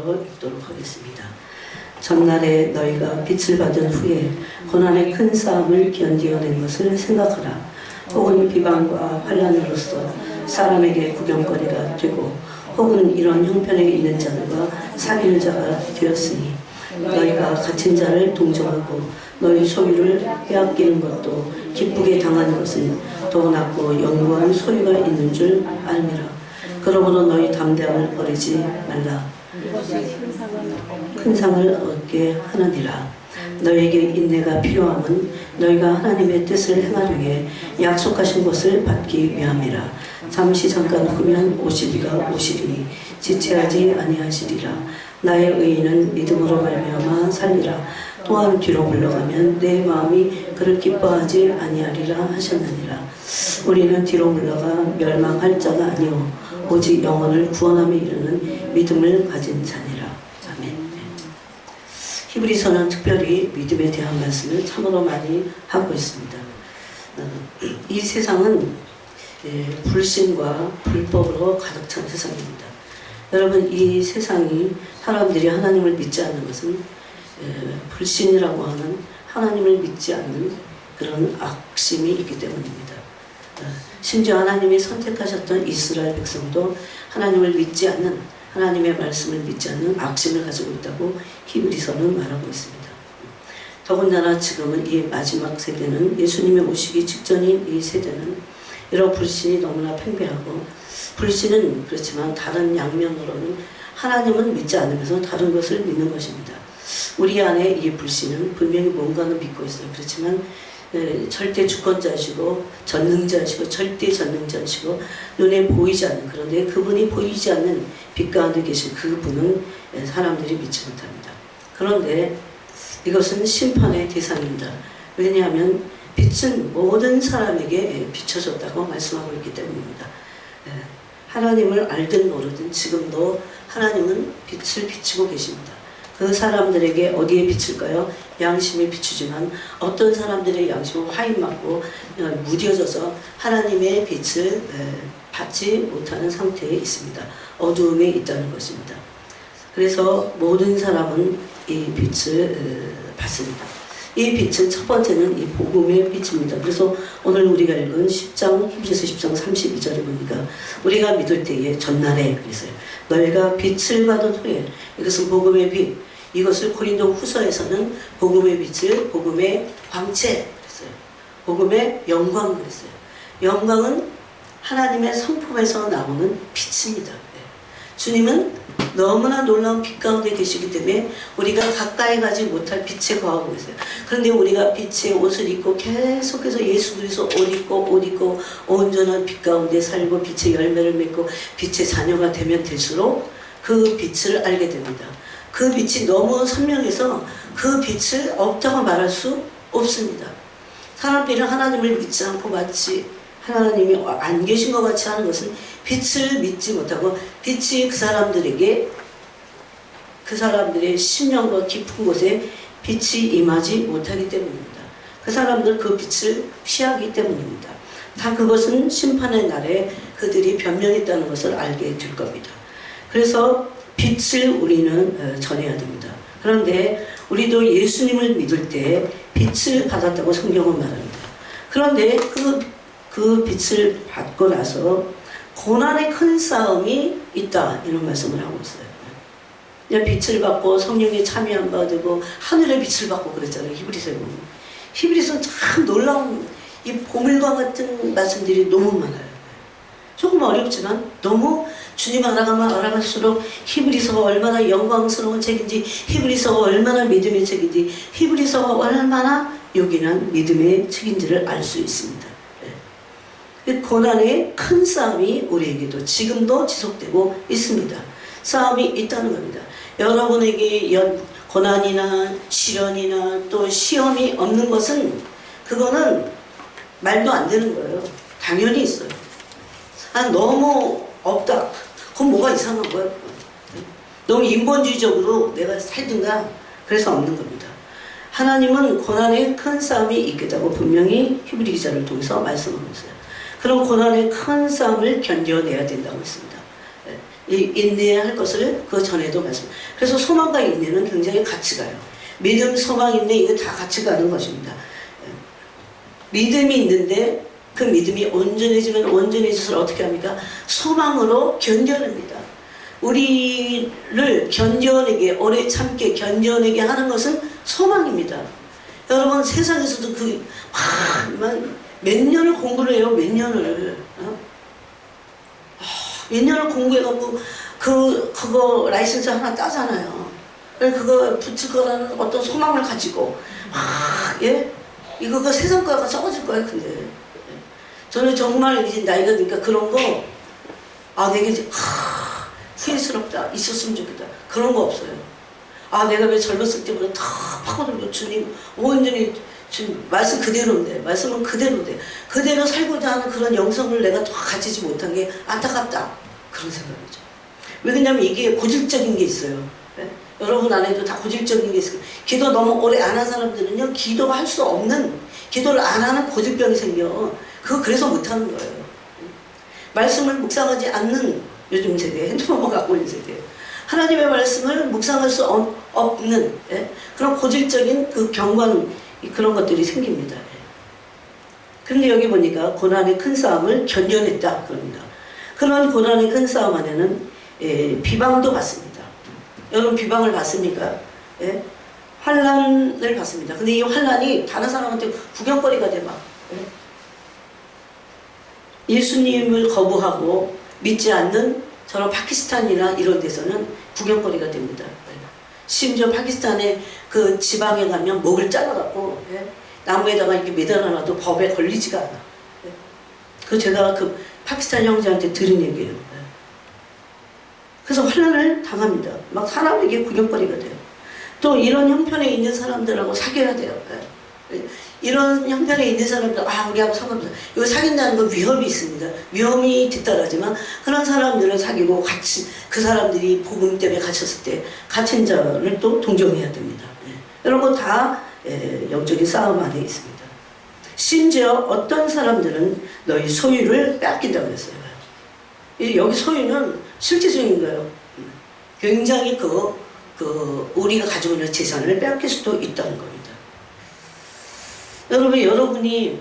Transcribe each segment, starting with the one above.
먼저 읽도록 하겠습니다. 전날에 너희가 빛을 받은 후에 고난의 큰 싸움을 견디어낸 것을 생각하라. 혹은 비방과 환난으로서 사람에게 구경거리가 되고 혹은 이런 형편에 있는 자들과 사귀는 자가 되었으니 너희가 갇힌 자를 동정하고 너희 소유를 빼앗기는 것도 기쁘게 당하는 것은 더 낫고 영구한 소유가 있는 줄 알미라. 그러므로 너희 담대함을 버리지 말라. 큰 상을 얻게 하느니라. 너희에게 인내가 필요함은 너희가 하나님의 뜻을 행하려게 약속하신 것을 받기 위함이라. 잠시 잠깐 후면 오시리가 오시리니 지체하지 아니하시리라. 나의 의인은 믿음으로 말미암아 살리라. 또한 뒤로 물러가면 내 마음이 그를 기뻐하지 아니하리라 하셨느니라. 우리는 뒤로 물러가 멸망할 자가 아니오 오직 영혼을 구원함에 이르는 믿음을 가진 자니라. 아멘. 히브리서는 특별히 믿음에 대한 말씀을 참으로 많이 하고 있습니다. 이 세상은 불신과 불법으로 가득 찬 세상입니다. 여러분, 이 세상이 사람들이 하나님을 믿지 않는 것은 불신이라고 하는 하나님을 믿지 않는 그런 악심이 있기 때문입니다. 심지어 하나님이 선택하셨던 이스라엘 백성도 하나님을 믿지 않는, 하나님의 말씀을 믿지 않는 악심을 가지고 있다고 히브리서는 말하고 있습니다. 더군다나 지금은 이 마지막 세대는, 예수님의 오시기 직전인 이 세대는 이런 불신이 너무나 팽배하고, 불신은 그렇지만 다른 양면으로는 하나님은 믿지 않으면서 다른 것을 믿는 것입니다. 우리 안에 이 불신은 분명히 뭔가는 믿고 있어요. 그렇지만 절대 주권자시고 전능자시고 절대 전능자시고 눈에 보이지 않는, 그런데 그분이 보이지 않는 빛 가운데 계신 그분은 사람들이 믿지 못합니다. 그런데 이것은 심판의 대상입니다. 왜냐하면 빛은 모든 사람에게 비춰졌다고 말씀하고 있기 때문입니다. 하나님을 알든 모르든 지금도 하나님은 빛을 비추고 계십니다. 그 사람들에게 어디에 비칠까요? 양심에 비추지만 어떤 사람들의 양심은 화인맞고 무뎌져서 하나님의 빛을 받지 못하는 상태에 있습니다. 어두움에 있다는 것입니다. 그래서 모든 사람은 이 빛을 받습니다. 이 빛은 첫 번째는 이 복음의 빛입니다. 그래서 오늘 우리가 읽은 10장, 히브리서 10장 32절에 보니까 우리가 믿을 때에 전날에 그랬어요. 너희가 빛을 받은 후에, 이것은 복음의 빛, 이것을 고린도 후서에서는 복음의 빛을 복음의 광채 그랬어요. 복음의 영광 그랬어요. 영광은 하나님의 성품에서 나오는 빛입니다. 주님은 너무나 놀라운 빛 가운데 계시기 때문에 우리가 가까이 가지 못할 빛에 거하고 있어요. 그런데 우리가 빛의 옷을 입고 계속해서 예수 그리스도 옷 입고 온전한 빛 가운데 살고 빛의 열매를 맺고 빛의 자녀가 되면 될수록 그 빛을 알게 됩니다. 그 빛이 너무 선명해서 그 빛을 없다고 말할 수 없습니다. 사람들이 하나님을 믿지 않고 마치 하나님이 안 계신 것 같이 하는 것은 빛을 믿지 못하고 빛이 그 사람들의 심령과 깊은 곳에 빛이 임하지 못하기 때문입니다. 그 사람들은 그 빛을 피하기 때문입니다. 다 그것은 심판의 날에 그들이 변명했다는 것을 알게 될 겁니다. 그래서 빛을 우리는 전해야 됩니다. 그런데 우리도 예수님을 믿을 때 빛을 받았다고 성경은 말합니다. 그런데 그 빛을 받고 나서 고난의 큰 싸움이 있다, 이런 말씀을 하고 있어요. 그냥 빛을 받고 성령에 참여한 바 되고 하늘의 빛을 받고 그랬잖아요. 히브리서에 보면. 히브리서는 참 놀라운 이 보물과 같은 말씀들이 너무 많아요. 조금 어렵지만 너무 주님 알아가면 알아갈수록 히브리서가 얼마나 영광스러운 책인지, 히브리서가 얼마나 믿음의 책인지, 히브리서가 얼마나 요긴한 믿음의 책인지를 알 수 있습니다. 고난의 큰 싸움이 우리에게도 지금도 지속되고 있습니다. 싸움이 있다는 겁니다. 여러분에게 고난이나 시련이나 또 시험이 없는 것은 그거는 말도 안 되는 거예요. 당연히 있어요. 너무 없다. 그럼 뭐가 이상한 거예요? 너무 인본주의적으로 내가 살든가 그래서 없는 겁니다. 하나님은 고난의 큰 싸움이 있겠다고 분명히 히브리 기자를 통해서 말씀하고 있어요. 그런 고난의 큰 싸움을 견뎌내야 된다고 했습니다. 인내해야 할 것을 그 전에도 말씀. 그래서 소망과 인내는 굉장히 같이 가요. 믿음, 소망, 인내 이거 다 같이 가는 것입니다. 믿음이 있는데 그 믿음이 온전해지면 온전해져서 어떻게 합니까? 소망으로 견뎌냅니다. 우리를 견뎌내게, 오래 참게 견뎌내게 하는 것은 소망입니다. 여러분 세상에서도 몇 년을 공부를 해요. 몇 년을 몇 년을 공부해갖고 그거 라이센스 하나 따잖아요. 그거 붙일 거라는 어떤 소망을 가지고 예? 이거 그 세상 거가 썩어질 거예요. 근데 저는 정말 이제 나이가 드니까 그런 거 내게 후회스럽다, 있었으면 좋겠다, 그런 거 없어요. 내가 왜 젊었을 때보다 더 파고들고 주님 온전히 지금 말씀 그대로인데, 말씀은 그대로인데 그대로 살고자 하는 그런 영성을 내가 더 가지지 못한 게 안타깝다, 그런 생각이죠. 왜 그러냐면 이게 고질적인 게 있어요. 네? 여러분 안에도 다 고질적인 게 있어요. 기도 너무 오래 안 한 사람들은요, 기도가 할 수 없는, 기도를 안 하는 고질병이 생겨. 그래서 못하는 거예요. 말씀을 묵상하지 않는 요즘 세대, 핸드폰만 갖고 있는 세대, 하나님의 말씀을 묵상할 수 없는 그런 고질적인 그 경관, 그런 것들이 생깁니다. 그런데 여기 보니까 고난의 큰 싸움을 견뎌냈다 그럽니다. 그런 고난의 큰 싸움 안에는 비방도 받습니다. 여러분 비방을 받습니까? 환난을 받습니다. 근데 이 환난이 다른 사람한테 구경거리가 돼 막. 예수님을 거부하고 믿지 않는 저런 파키스탄이나 이런 데서는 구경거리가 됩니다. 심지어 파키스탄의 그 지방에 가면 목을 잘라갖고 나무에다가 이렇게 매달아놔도 법에 걸리지가 않아. 그 제가 그 파키스탄 형제한테 들은 얘기예요. 그래서 환난을 당합니다. 막 사람에게 구경거리가 돼요. 또 이런 형편에 있는 사람들하고 사귀어야 돼요. 이런 형편에 있는 사람들, 우리하고 상관없어. 이거 사귄다는 건 위험이 있습니다. 위험이 뒤따르지만 그런 사람들을 사귀고 같이 그 사람들이 복음 때문에 갇혔을 때 갇힌 자를 또 동정해야 됩니다. 이런 거 다 영적인 싸움 안에 있습니다. 심지어 어떤 사람들은 너희 소유를 뺏긴다고 했어요. 여기 소유는 실제적인 거예요. 굉장히 우리가 가지고 있는 재산을 뺏길 수도 있다는 겁니다. 여러분이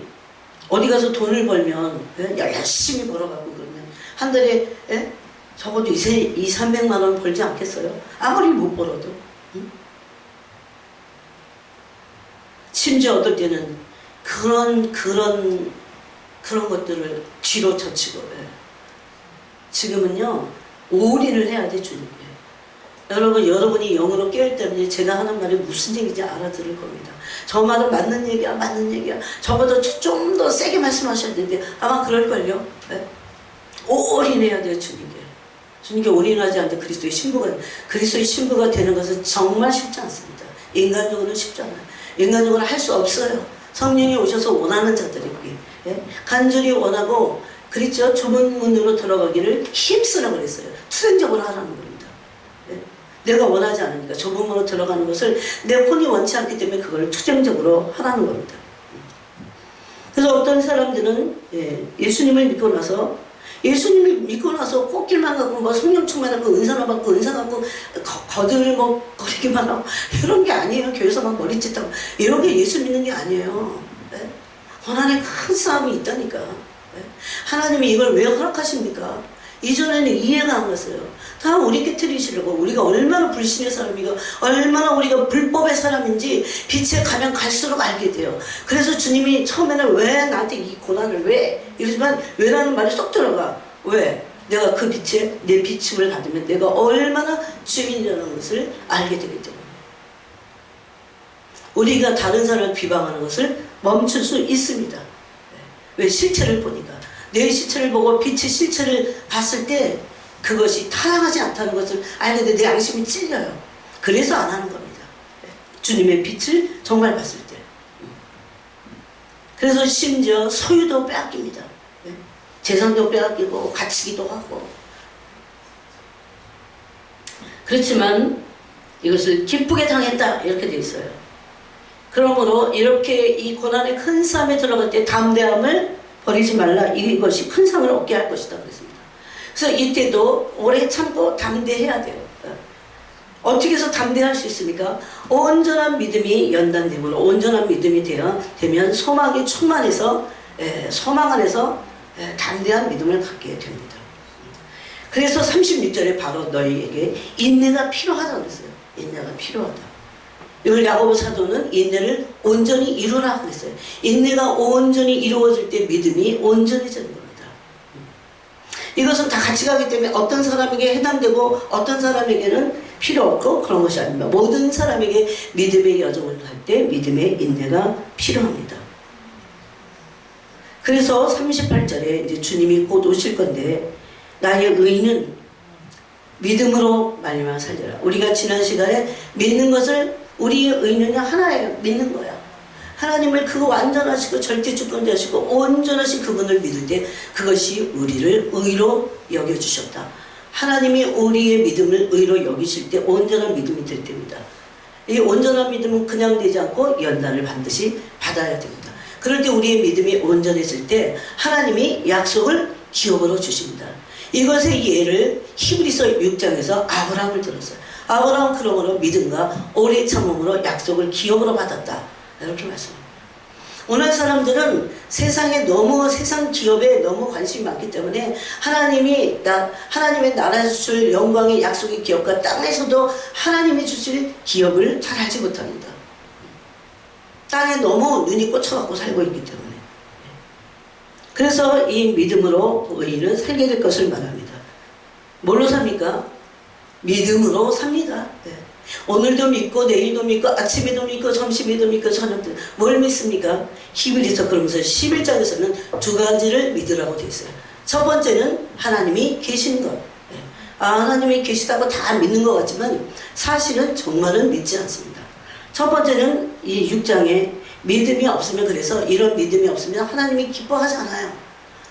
어디 가서 돈을 벌면 열심히 벌어가고 그러면 한 달에 적어도 200~300만 원 벌지 않겠어요? 아무리 못 벌어도. 심지어 어떨 때는 그런 것들을 뒤로 젖히고 지금은요 올인을 해야 돼 주님께. 여러분이 영으로 깨울 때는 제가 하는 말이 무슨 얘기인지 알아들을 겁니다. 저 말은 맞는 얘기야. 저보다 좀 더 세게 말씀하셔야 되는데 아마 그럴걸요. 올인해야 돼요 주님께 올인하지 않는데 그리스도의 신부가 되는 것은 정말 쉽지 않습니다. 인간적으로는 쉽지 않아요. 인간적으로 할 수 없어요. 성령이 오셔서 원하는 자들이 간절히 원하고 그랬죠. 좁은 문으로 들어가기를 힘쓰라고 그랬어요. 투쟁적으로 하라는 겁니다. 내가 원하지 않으니까 좁은 문으로 들어가는 것을 내 혼이 원치 않기 때문에 그걸 투쟁적으로 하라는 겁니다. 그래서 어떤 사람들은 예수님을 믿고 나서 꽃길만 가고 뭐 성령 충만하고 은사나 받고 거들먹거리기만 하고 이런 게 아니에요. 교회에서 막 머리짓하고 이런 게 예수 믿는 게 아니에요. 고난의 큰 싸움이 있다니까. 하나님이 이걸 왜 허락하십니까? 이전에는 이해가 안 갔어요. 다 우리 깨트리시려고. 우리가 얼마나 불신의 사람이고 얼마나 우리가 불법의 사람인지 빛에 가면 갈수록 알게 돼요. 그래서 주님이 처음에는 왜 나한테 이 고난을 이러지만 왜라는 말이 쏙 들어가. 왜? 내가 그 빛에 내 비침을 받으면 내가 얼마나 주인이라는 것을 알게 되기 때문에. 우리가 다른 사람을 비방하는 것을 멈출 수 있습니다. 왜? 실체를 보니까. 내 실체를 보고 빛의 실체를 봤을 때 그것이 타락하지 않다는 것을 알게 돼 내 양심이 찔려요. 그래서 안 하는 겁니다. 주님의 빛을 정말 봤을 때. 그래서 심지어 소유도 빼앗깁니다. 재산도 빼앗기고 갇히기도 하고. 그렇지만 이것을 기쁘게 당했다 이렇게 돼 있어요. 그러므로 이렇게 이 고난의 큰 싸움에 들어갈 때 담대함을 버리지 말라. 이것이 큰 상을 얻게 할 것이다 그랬습니다. 그래서 이때도 오래 참고 담대해야 돼요. 어떻게 해서 담대할 수 있습니까? 온전한 믿음이 연단됨으로 온전한 믿음이 되면 소망이 충만해서 소망 안에서 담대한 믿음을 갖게 됩니다. 그래서 36절에 바로 너희에게 인내가 필요하다고 했어요. 인내가 필요하다. 이걸 야고보 사도는 인내를 온전히 이루라 그랬어요. 인내가 온전히 이루어질 때 믿음이 온전해지는 겁니다. 이것은 다 같이 가기 때문에 어떤 사람에게 해당되고 어떤 사람에게는 필요 없고 그런 것이 아닙니다. 모든 사람에게 믿음의 여정을 갈 때 믿음의 인내가 필요합니다. 그래서 38절에 이제 주님이 곧 오실 건데 나의 의는 믿음으로 말미암아 살리라. 우리가 지난 시간에 믿는 것을 우리의 의는요 하나예요. 믿는 거야. 하나님을 그 완전하시고 절대 주권자시고 온전하신 그분을 믿을 때 그것이 우리를 의로 여겨주셨다. 하나님이 우리의 믿음을 의로 여기실 때 온전한 믿음이 될 때입니다. 이 온전한 믿음은 그냥 되지 않고 연단을 반드시 받아야 됩니다. 그럴 때 우리의 믿음이 온전해질 때 하나님이 약속을 기업으로 주십니다. 이것의 예를 히브리서 6장에서 아브라함을 들었어요. 아브라함은 그러므로 믿음과 오래 참음으로 약속을 기업으로 받았다. 이렇게 말씀합니다. 오늘 사람들은 세상에 너무 세상 기업에 너무 관심이 많기 때문에 하나님의 나라에서 주실 영광의 약속의 기업과 땅에서도 하나님이 주실 기업을 잘 알지 못합니다. 땅에 너무 눈이 꽂혀갖고 살고 있기 때문에. 그래서 이 믿음으로 의인은 살게 될 것을 말합니다. 뭘로 삽니까? 믿음으로 삽니다. 네. 오늘도 믿고 내일도 믿고 아침에도 믿고 점심에도 믿고 저녁도 뭘 믿습니까? 히브리서 그러면서 11장에서는 두 가지를 믿으라고 되어 있어요. 첫 번째는 하나님이 계신 것. 네. 하나님이 계시다고 다 믿는 것 같지만 사실은 정말은 믿지 않습니다. 첫 번째는 이 6장에 믿음이 없으면 그래서 이런 믿음이 없으면 하나님이 기뻐하지 않아요.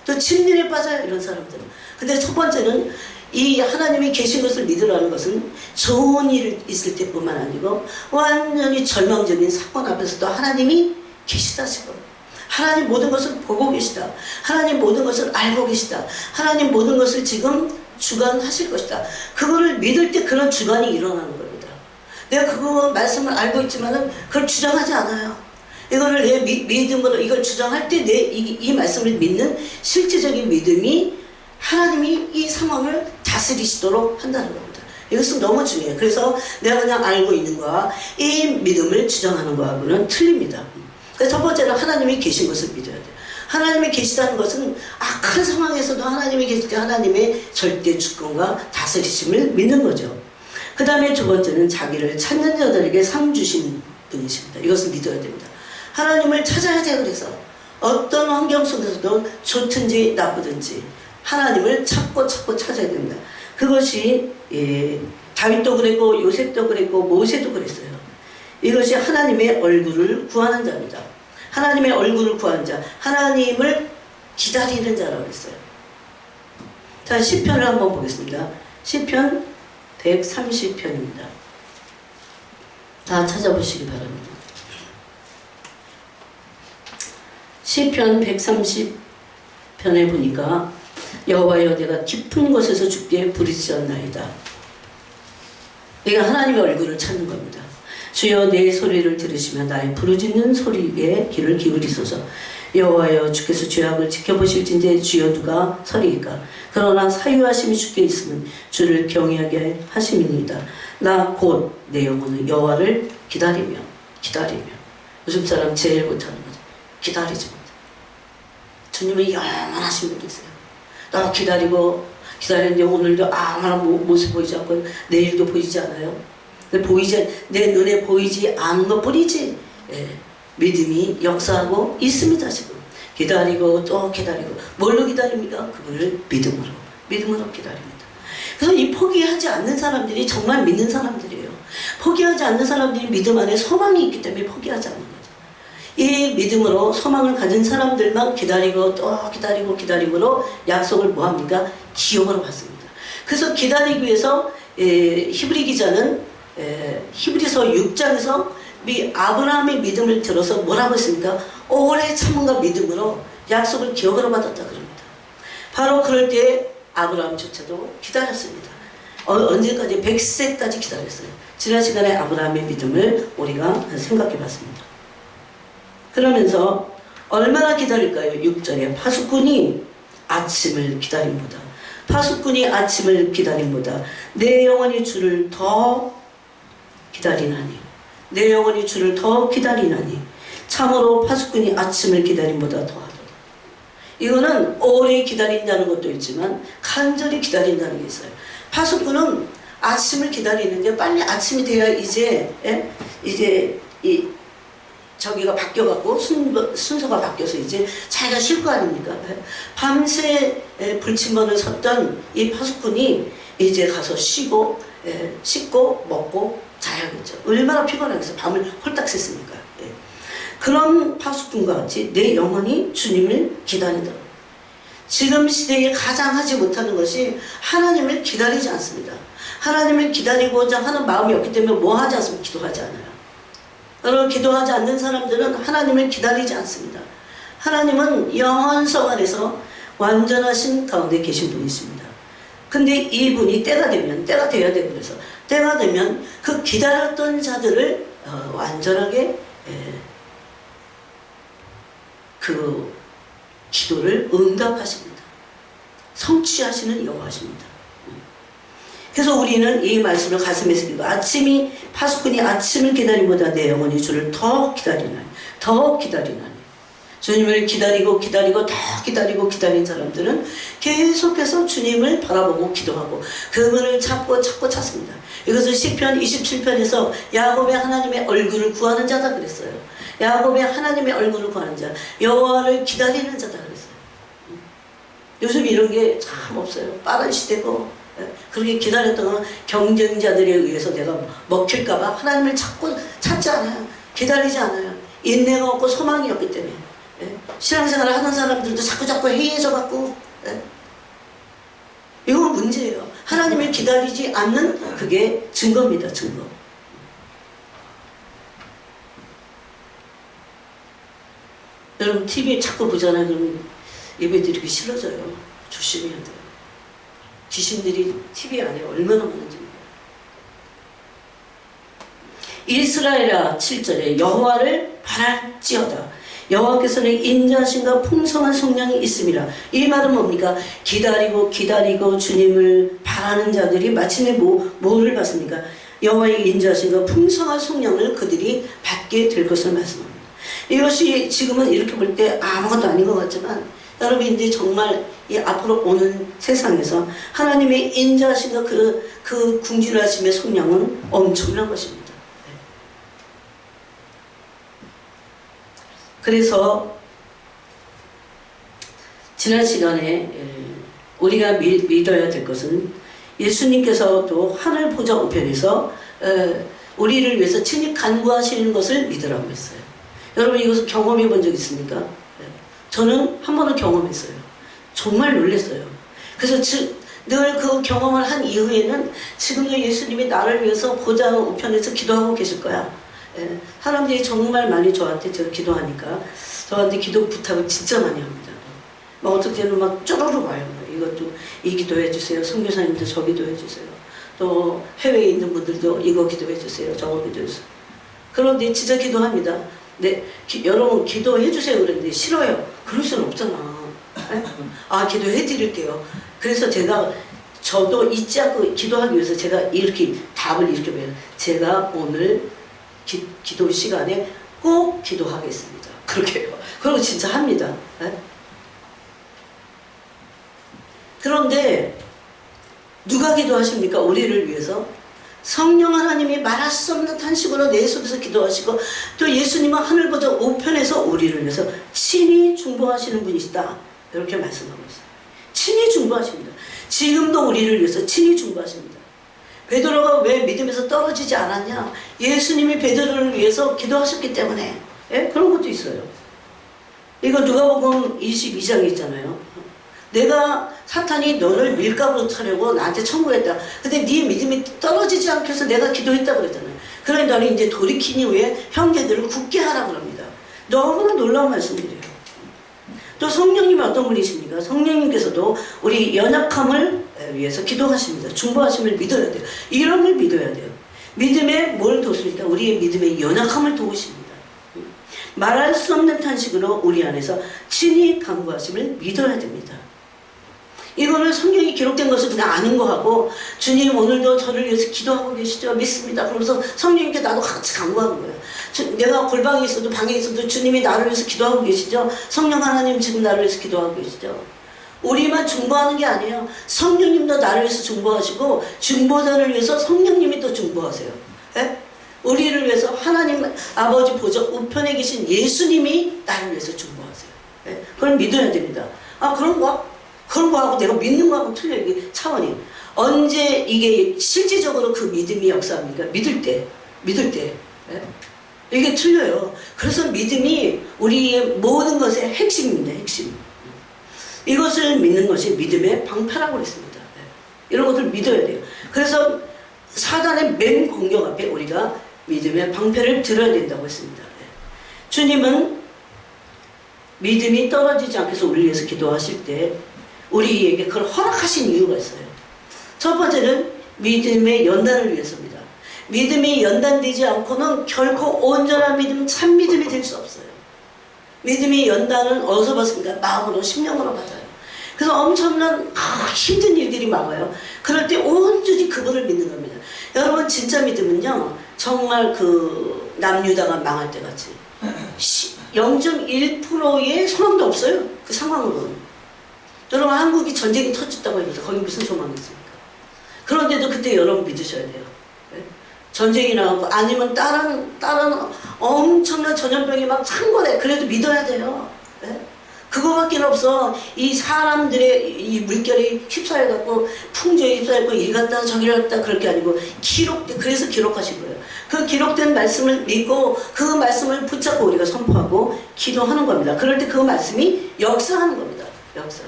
또 침륜에 빠져요 이런 사람들은. 근데 첫 번째는 이 하나님이 계신 것을 믿으라는 것은 좋은 일이 있을 때뿐만 아니고 완전히 절망적인 사건 앞에서도 하나님이 계시다시고 하나님 모든 것을 보고 계시다. 하나님 모든 것을 알고 계시다. 하나님 모든 것을 지금 주관하실 것이다. 그거를 믿을 때 그런 주관이 일어나는 겁니다. 내가 그거 말씀을 알고 있지만은 그걸 주장하지 않아요. 이거를 내 믿음으로 이걸 주장할 때 이 말씀을 믿는 실제적인 믿음이 하나님이 이 상황을 다스리시도록 한다는 겁니다. 이것은 너무 중요해요. 그래서 내가 그냥 알고 있는 거와 이 믿음을 주장하는 거하고는 틀립니다. 그래서 첫 번째는 하나님이 계신 것을 믿어야 돼요. 하나님이 계시다는 것은 악한 상황에서도 하나님이 계실 때 하나님의 절대 주권과 다스리심을 믿는 거죠. 그 다음에 두 번째는 자기를 찾는 자들에게 상 주신 분이십니다. 이것을 믿어야 됩니다. 하나님을 찾아야 돼요. 그래서 어떤 환경 속에서도 좋든지 나쁘든지 하나님을 찾고 찾아야 됩니다. 그것이 다윗도 그랬고 요셉도 그랬고 모세도 그랬어요. 이것이 하나님의 얼굴을 구하는 자입니다. 하나님의 얼굴을 구하는 자, 하나님을 기다리는 자라고 했어요. 자, 시편을 한번 보겠습니다. 시편 130편입니다. 다 찾아보시기 바랍니다. 시편 130편에 보니까 여호와여 내가 깊은 곳에서 주께 부르짖었나이다. 내가 하나님의 얼굴을 찾는 겁니다. 주여 내 소리를 들으시며 나의 부르짖는 소리에 귀를 기울이소서. 여호와여 주께서 죄악을 지켜보실진데 주여 누가 서리이까. 그러나 사유하심이 주께 있으면 주를 경외하게 하심이니이다. 나 곧 내 영혼은 여호와를 기다리며 요즘 사람 제일 못하는 거죠. 기다리지 못해. 주님의 영원하신 분이 있어요. 나 기다리는데 오늘도 아무런 모습 보이지 않고 내일도 보이지 않아요. 내 눈에 보이지 않는 것 뿐이지 믿음이 역사하고 있습니다. 지금 기다리고 또 기다리고 뭘로 기다립니까? 그분을 믿음으로 기다립니다. 그래서 이 포기하지 않는 사람들이 정말 믿는 사람들이에요. 포기하지 않는 사람들이 믿음 안에 소망이 있기 때문에 포기하지 않는 거죠. 이 믿음으로 소망을 가진 사람들만 기다리고 또 기다림으로 약속을 뭐합니까? 기업으로 받습니다. 그래서 기다리기 위해서 히브리 기자는 히브리서 6장에서 아브라함의 믿음을 들어서 뭐라고 했습니까? 오래 참음과 믿음으로 약속을 기업으로 받았다 그럽니다. 바로 그럴 때 아브라함조차도 기다렸습니다. 언제까지? 100세까지 기다렸어요. 지난 시간에 아브라함의 믿음을 우리가 생각해 봤습니다. 그러면서 얼마나 기다릴까요? 6절에 파수꾼이 아침을 기다림보다, 파수꾼이 아침을 기다림보다 내 영혼이 주를 더 기다리나니, 내 영혼이 주를 더 기다리나니 참으로 파수꾼이 아침을 기다림보다 더하도다. 이거는 오래 기다린다는 것도 있지만 간절히 기다린다는 게 있어요. 파수꾼은 아침을 기다리는데 빨리 아침이 돼야 이제 이 저기가 바뀌어갖고 순서가 바뀌어서 이제 자기가 쉴 거 아닙니까? 밤새 불침번을 섰던 이 파수꾼이 이제 가서 쉬고 씻고 먹고 자야겠죠. 얼마나 피곤하겠어. 밤을 홀딱 샜으니까. 그런 파수꾼과 같이 내 영혼이 주님을 기다린다. 지금 시대에 가장 하지 못하는 것이 하나님을 기다리지 않습니다. 하나님을 기다리고자 하는 마음이 없기 때문에 뭐 하지 않습니까? 기도하지 않아요. 여러분, 기도하지 않는 사람들은 하나님을 기다리지 않습니다. 하나님은 영원성 안에서 완전하신 가운데 계신 분이십니다. 근데 이분이 때가 돼야 되고, 그래서 때가 되면 그 기다렸던 자들을 완전하게 그 기도를 응답하십니다. 성취하시는 여호와십니다. 그래서 우리는 이 말씀을 가슴에 새기고, 아침이 파수꾼이 아침을 기다림보다 내 영혼이 주를 더 기다리나니, 더 기다리나니. 주님을 기다리고 더 기다리고 기다린 사람들은 계속해서 주님을 바라보고 기도하고 그분을 찾고 찾습니다. 이것을 시편 27편에서 야곱의 하나님의 얼굴을 구하는 자다 그랬어요. 야곱의 하나님의 얼굴을 구하는 자, 여호와를 기다리는 자다 그랬어요. 요즘 이런 게 참 없어요. 빠른 시대고, 그렇게 기다렸던 경쟁자들에 의해서 내가 먹힐까봐 하나님을 찾지 않아요. 기다리지 않아요. 인내가 없고 소망이 없기 때문에. 신앙생활을 하는 사람들도 자꾸 해이해져갖고, 이건 문제예요. 하나님을 기다리지 않는 그게 증거입니다. 증거. 여러분, TV 자꾸 보잖아요. 그러면 예배 드리기 싫어져요. 조심해야 돼요. 귀신들이 TV 안에 얼마나 많은지. 이스라엘아, 7절에 여호와를 바랄지어다. 여호와께서는 인자하심과 풍성한 속량이 있음이라. 이 말은 뭡니까? 기다리고 주님을 바라는 자들이 마침내 뭐를 받습니까? 여호와의 인자하심과 풍성한 속량을 그들이 받게 될 것을 말씀합니다. 이것이 지금은 이렇게 볼 때 아무것도 아닌 것 같지만, 여러분, 이제 정말 이 앞으로 오는 세상에서 하나님의 인자하심과 그 궁질하심의 속량은 엄청난 것입니다. 그래서 지난 시간에 우리가 믿어야 될 것은, 예수님께서도 하늘 보좌 우편에서 우리를 위해서 친히 간구하시는 것을 믿으라고 했어요. 여러분, 이것을 경험해 본 적 있습니까? 저는 한 번은 경험했어요. 정말 놀랐어요. 그래서 늘 그 경험을 한 이후에는 지금도 예수님이 나를 위해서 보좌 우편에서 기도하고 계실 거야. 사람들이 정말 많이 저한테 제가 기도하니까 저한테 기도 부탁을 진짜 많이 합니다. 막 어떨 때는 막 쪼르르 와요. 이것도 이 기도해 주세요. 선교사님도 저 기도해 주세요. 또 해외에 있는 분들도 이거 기도해 주세요. 저거 기도해 주세요. 그런데 진짜 기도합니다. 네, 여러분 기도해 주세요. 그런데 싫어요. 그럴 수는 없잖아. 아, 기도해 드릴게요. 그래서 저도 잊지 않고 기도하기 위해서 제가 이렇게 답을 이렇게 해요. 제가 오늘 기도 시간에 꼭 기도하겠습니다. 그렇게 해요. 그리고 진짜 합니다. 그런데 누가 기도하십니까? 우리를 위해서 성령 하나님이 말할 수 없는 탄식으로 내 속에서 기도하시고, 또 예수님은 하늘 보좌 우편에서 우리를 위해서 친히 중보하시는 분이시다. 이렇게 말씀하고 있어요. 친히 중보하십니다. 지금도 우리를 위해서 친히 중보하십니다. 베드로가 왜 믿음에서 떨어지지 않았냐? 예수님이 베드로를 위해서 기도하셨기 때문에. 그런 것도 있어요. 이거 누가복음 22장에 있잖아요. 내가 사탄이 너를 밀가부로 타려고 나한테 청구했다. 근데 네 믿음이 떨어지지 않게 해서 내가 기도했다고 그랬잖아요. 그러니 너는 이제 돌이킨 이후에 형제들을 굳게 하라고 합니다. 너무나 놀라운 말씀이래요. 또 성령님이 어떤 분이십니까? 성령님께서도 우리 연약함을 위해서 기도하십니다. 중보하심을 믿어야 돼요. 이런 걸 믿어야 돼요. 믿음에 뭘 도우십니까? 우리의 믿음의 연약함을 도우십니다. 말할 수 없는 탄식으로 우리 안에서 친히 간구하심을 믿어야 됩니다. 이거는 성경이 기록된 것을 그냥 아는 거하고 주님 오늘도 저를 위해서 기도하고 계시죠? 믿습니다. 그러면서 성령님께 나도 같이 간구하는 거예요. 내가 골방에 있어도 방에 있어도 주님이 나를 위해서 기도하고 계시죠? 성령 하나님 지금 나를 위해서 기도하고 계시죠? 우리만 중보하는 게 아니에요. 성령님도 나를 위해서 중보하시고 중보자를 위해서 성령님이 또 중보하세요. 예? 우리를 위해서 하나님 아버지 보좌 우편에 계신 예수님이 나를 위해서 중보하세요. 예? 그걸 믿어야 됩니다. 아 그런 거하고 내가 믿는 거하고 틀려. 이게 차원이. 언제 이게 실제적으로 그 믿음이 역사합니까? 믿을 때. 예? 이게 틀려요. 그래서 믿음이 우리의 모든 것의 핵심입니다. 핵심. 이것을 믿는 것이 믿음의 방패라고 그랬습니다. 예. 이런 것들을 믿어야 돼요. 그래서 사단의 맨 공격 앞에 우리가 믿음의 방패를 들어야 된다고 했습니다. 예. 주님은 믿음이 떨어지지 않게 해서 우리를 위해서 기도하실 때 우리에게 그걸 허락하신 이유가 있어요. 첫 번째는 믿음의 연단을 위해서입니다. 믿음이 연단되지 않고는 결코 온전한 믿음, 참 믿음이 될 수 없어요. 믿음이 연단은 어디서 받습니까? 마음으로, 심령으로 받아요. 그래서 엄청난 힘든 일들이 막아요. 그럴 때 온전히 그분을 믿는 겁니다. 여러분 진짜 믿음은요, 정말 그 남유다가 망할 때 같이 0.1%의 소망도 없어요. 그 상황으로는. 여러분 한국이 전쟁이 터졌다고 합니다. 거기 무슨 소망이 있습니까? 그런데도 그때 여러분 믿으셔야 돼요. 네? 전쟁이 나고 아니면 다른 엄청난 전염병이 막 창궐해. 그래도 믿어야 돼요. 네? 그거밖에 없어. 이 사람들의 이 물결이 휩싸여갖고 풍조에 휩싸여갖고 일 갔다 저기 갔다 그럴 게 아니고 그래서 기록하신 거예요. 그 기록된 말씀을 믿고 그 말씀을 붙잡고 우리가 선포하고 기도하는 겁니다. 그럴 때 그 말씀이 역사하는 겁니다. 역사.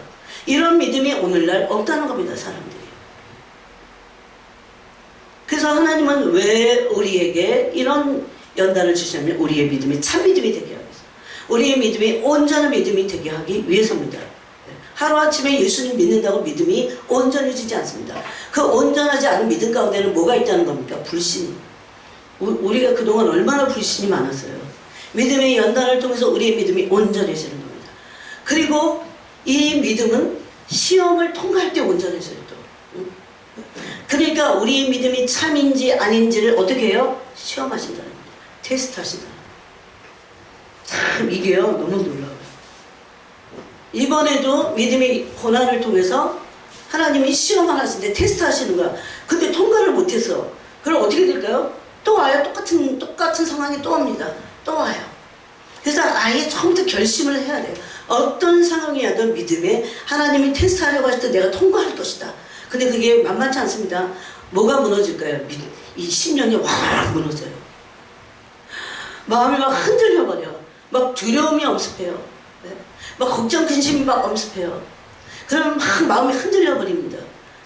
이런 믿음이 오늘날 없다는 겁니다. 사람들이. 그래서 하나님은 왜 우리에게 이런 연단을 주시냐면 우리의 믿음이 참 믿음이 되게 하기 위해서, 우리의 믿음이 온전한 믿음이 되게 하기 위해서입니다. 하루아침에 예수님 믿는다고 믿음이 온전해지지 않습니다. 그 온전하지 않은 믿음 가운데는 뭐가 있다는 겁니까? 불신. 우리가 그동안 얼마나 불신이 많았어요. 믿음의 연단을 통해서 우리의 믿음이 온전해지는 겁니다. 그리고 이 믿음은 시험을 통과할 때 온전해져요. 또. 그러니까 우리의 믿음이 참인지 아닌지를 어떻게 해요? 시험하신다는 겁니다. 테스트하신다는 겁니다. 참 이게요 너무 놀라워요. 이번에도 믿음의 고난을 통해서 하나님이 시험을 하시는데 테스트하시는 거야. 근데 통과를 못해서 그럼 어떻게 될까요? 또 와요. 똑같은 상황이 또 옵니다. 또 와요. 그래서 아예 처음부터 결심을 해야 돼요. 어떤 상황이어도 믿음에 하나님이 테스트하려고 하실 때 내가 통과할 것이다. 근데 그게 만만치 않습니다. 뭐가 무너질까요? 이 심령이 확 무너져요. 마음이 막 흔들려버려. 막 두려움이 엄습해요. 네? 막 걱정 근심이 막 엄습해요. 그러면 막 마음이 흔들려버립니다.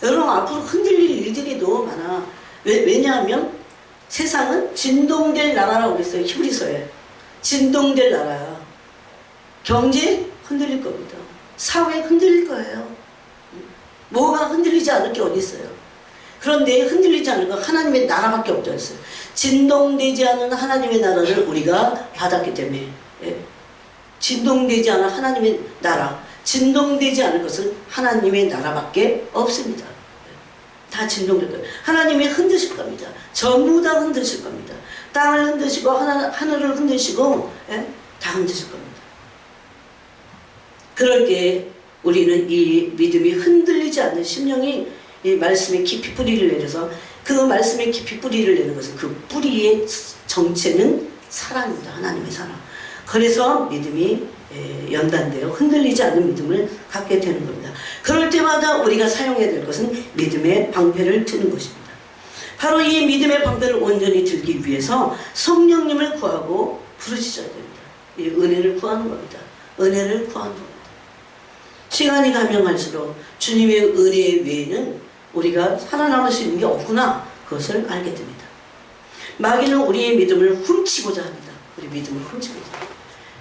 여러분 앞으로 흔들릴 일들이 너무 많아. 왜냐하면 세상은 진동될 나라라고 그랬어요. 히브리서에. 진동될 나라야. 경제 흔들릴 겁니다. 사회 흔들릴 거예요. 뭐가 흔들리지 않을 게 어디 있어요. 그런데 흔들리지 않을 건 하나님의 나라밖에 없다 했어요. 진동되지 않은 하나님의 나라를 우리가 받았기 때문에. 예. 진동되지 않은 하나님의 나라, 진동되지 않을 것은 하나님의 나라밖에 없습니다. 다 진동될 거예요. 하나님이 흔드실 겁니다. 전부 다 흔드실 겁니다. 땅을 흔드시고 하늘을 흔드시고, 예? 다 흔드실 겁니다. 그럴 때 우리는 이 믿음이 흔들리지 않는 심령이 이 말씀에 깊이 뿌리를 내려서, 그 말씀에 깊이 뿌리를 내는 것은 그 뿌리의 정체는 사랑입니다. 하나님의 사랑. 그래서 믿음이 연단되어 흔들리지 않는 믿음을 갖게 되는 겁니다. 그럴 때마다 우리가 사용해야 될 것은 믿음의 방패를 드는 것입니다. 바로 이 믿음의 방패를 온전히 들기 위해서 성령님을 구하고 부르짖어야 됩니다. 이 은혜를 구하는 겁니다. 은혜를 구하는 겁니다. 시간이 가면 갈수록 주님의 은혜 외에는 우리가 살아남을 수 있는 게 없구나, 그것을 알게 됩니다. 마귀는 우리의 믿음을 훔치고자 합니다. 우리 믿음을 훔치고자 합니다.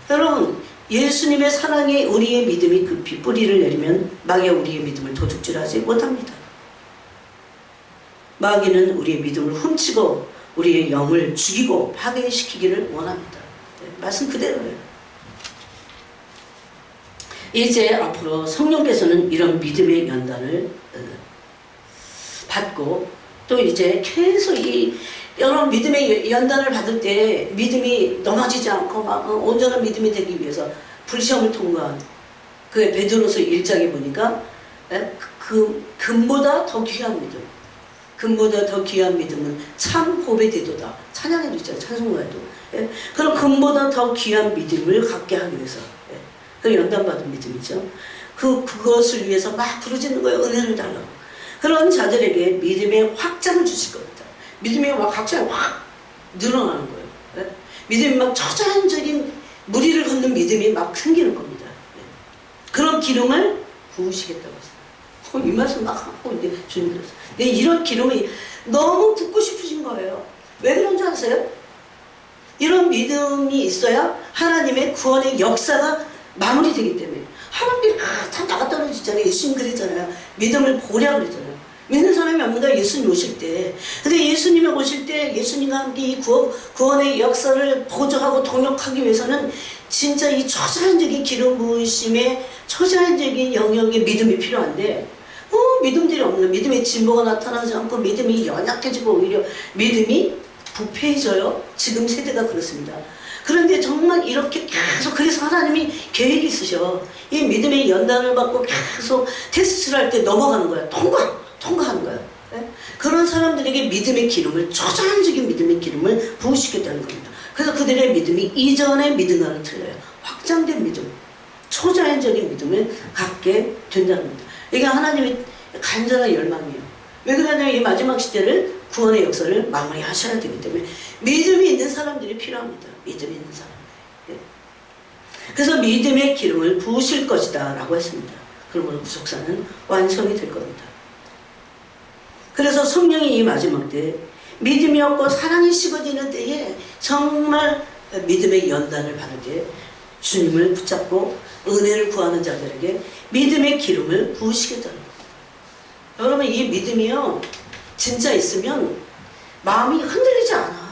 여러분, 예수님의 사랑에 우리의 믿음이 급히 뿌리를 내리면 마귀가 우리의 믿음을 도둑질하지 못합니다. 마귀는 우리의 믿음을 훔치고 우리의 영을 죽이고 파괴시키기를 원합니다. 네, 말씀 그대로예요. 이제 앞으로 성령께서는 이런 믿음의 연단을 받고 또 이제 계속 이 여러 믿음의 연단을 받을 때 믿음이 넘어지지 않고 막 온전한 믿음이 되기 위해서 불시험을 통과한 그 베드로서 1장에 보니까 그 금보다 더 귀한 믿음, 금보다 더 귀한 믿음은 참 법의 대도다. 찬양에도 있잖아요. 찬송가에도. 그럼 금보다 더 귀한 믿음을 갖게 하기 위해서 그 연단받은 믿음이죠. 그것을 위해서 막 부르짖는 거예요. 은혜를 달라고. 그런 자들에게 믿음의 확장을 주실 겁니다. 믿음이 막 확장이 확 늘어나는 거예요. 믿음이 막 초자연적인 무리를 걷는 믿음이 막 생기는 겁니다. 그런 기름을 부으시겠다고 했어요. 이 말씀 막 하고 이제 주님께서. 근데 이런 기름이 너무 붓고 싶으신 거예요. 왜 그런 줄 아세요? 이런 믿음이 있어야 하나님의 구원의 역사가 마무리되기 때문에. 하나님이 다 나가 떨어지잖아요. 예수님 그랬잖아요. 믿음을 보라 그랬잖아요. 믿는 사람이 없는가? 예수님 오실 때. 근데 예수님이 오실 때 예수님과 함께 이 구원의 역사를 보조하고 동역하기 위해서는 진짜 이 초자연적인 기름 부으심의 초자연적인 영역의 믿음이 필요한데 믿음들이 없는, 믿음의 진보가 나타나지 않고 믿음이 연약해지고 오히려 믿음이 부패해져요. 지금 세대가 그렇습니다. 그런데 정말 이렇게 계속 그래서 하나님이 계획이 있으셔. 이 믿음의 연단을 받고 계속 테스트를 할 때 넘어가는 거야. 통과하는 거야. 그런 사람들에게 믿음의 기름을, 초자연적인 믿음의 기름을 부으시겠다는 겁니다. 그래서 그들의 믿음이 이전의 믿음과는 틀려요. 확장된 믿음, 초자연적인 믿음을 갖게 된다는 겁니다. 이게 하나님의 간절한 열망이에요. 왜 그러냐면 이 마지막 시대를 구원의 역사를 마무리하셔야 되기 때문에 믿음이 있는 사람들이 필요합니다. 믿음이 있는 사람들. 그래서 믿음의 기름을 부으실 것이다 라고 했습니다. 그러므로 구속사는 완성이 될 겁니다. 그래서 성령이 이 마지막 때 믿음이 없고 사랑이 식어지는 때에 정말 믿음의 연단을 받을 때 주님을 붙잡고 은혜를 구하는 자들에게 믿음의 기름을 부으시겠다는 겁니다. 여러분 이 믿음이요 진짜 있으면 마음이 흔들리지 않아.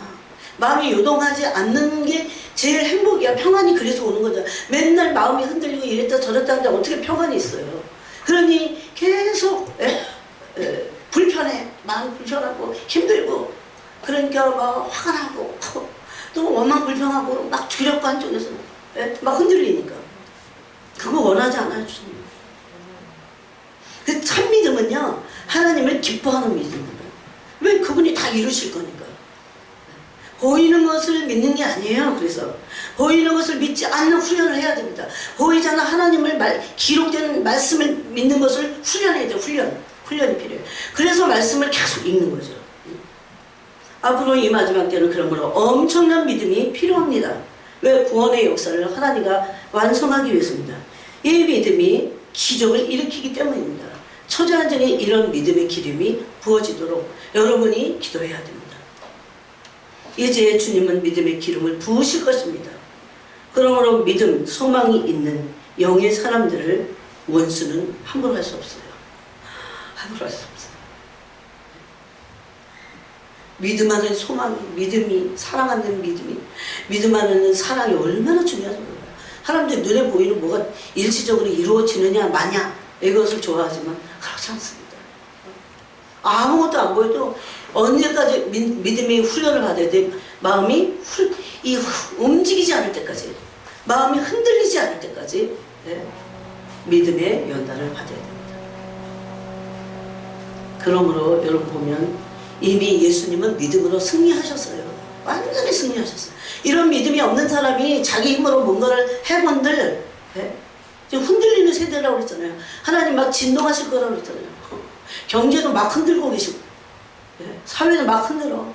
마음이 요동하지 않는 게 제일 행복이야. 평안이 그래서 오는 거죠. 맨날 마음이 흔들리고 이랬다 저랬다 하는데 어떻게 평안이 있어요. 그러니 계속 불편해. 마음이 불편하고 힘들고 그러니까 막 화가 나고 또 원망 불평하고 막 두렵고 한쪽에서 막 흔들리니까 그거 원하지 않아요. 주님. 그 참 믿음은요 하나님을 기뻐하는 믿음입니다. 왜? 그분이 다 이루실 거니까. 보이는 것을 믿는 게 아니에요. 그래서 보이는 것을 믿지 않는 훈련을 해야 됩니다. 보이지 않는 하나님을 기록된 말씀을 믿는 것을 훈련해야 돼요. 훈련이 필요해요. 그래서 말씀을 계속 읽는 거죠. 앞으로 이 마지막 때는 그러므로 엄청난 믿음이 필요합니다. 왜? 구원의 역사를 하나님과 완성하기 위해서입니다. 이 믿음이 기적을 일으키기 때문입니다. 초자연적인 이런 믿음의 기름이 부어지도록 여러분이 기도해야 됩니다. 이제 주님은 믿음의 기름을 부으실 것입니다. 그러므로 믿음, 소망이 있는 영의 사람들을 원수는 함부로 할 수 없어요. 함부로 할 수 없어요. 믿음 안에 소망이, 믿음이, 사랑하는 믿음이, 믿음 안에는 사랑이 얼마나 중요하죠. 사람들이 눈에 보이는 뭐가 일시적으로 이루어지느냐 마냐 이것을 좋아하지만 그렇지 않습니다. 아무것도 안 보여도 언제까지 믿음의 훈련을 받아야 돼? 마음이 움직이지 않을 때까지, 마음이 흔들리지 않을 때까지 믿음의 연단을 받아야 됩니다. 그러므로 여러분 보면 이미 예수님은 믿음으로 승리하셨어요. 완전히 승리하셨어요. 이런 믿음이 없는 사람이 자기 힘으로 뭔가를 해본들 지금 흔들리는 세대라고 그랬잖아요. 하나님 막 진동하실 거라고 그랬잖아요. 경제도 막 흔들고 계시고 사회도 막 흔들어.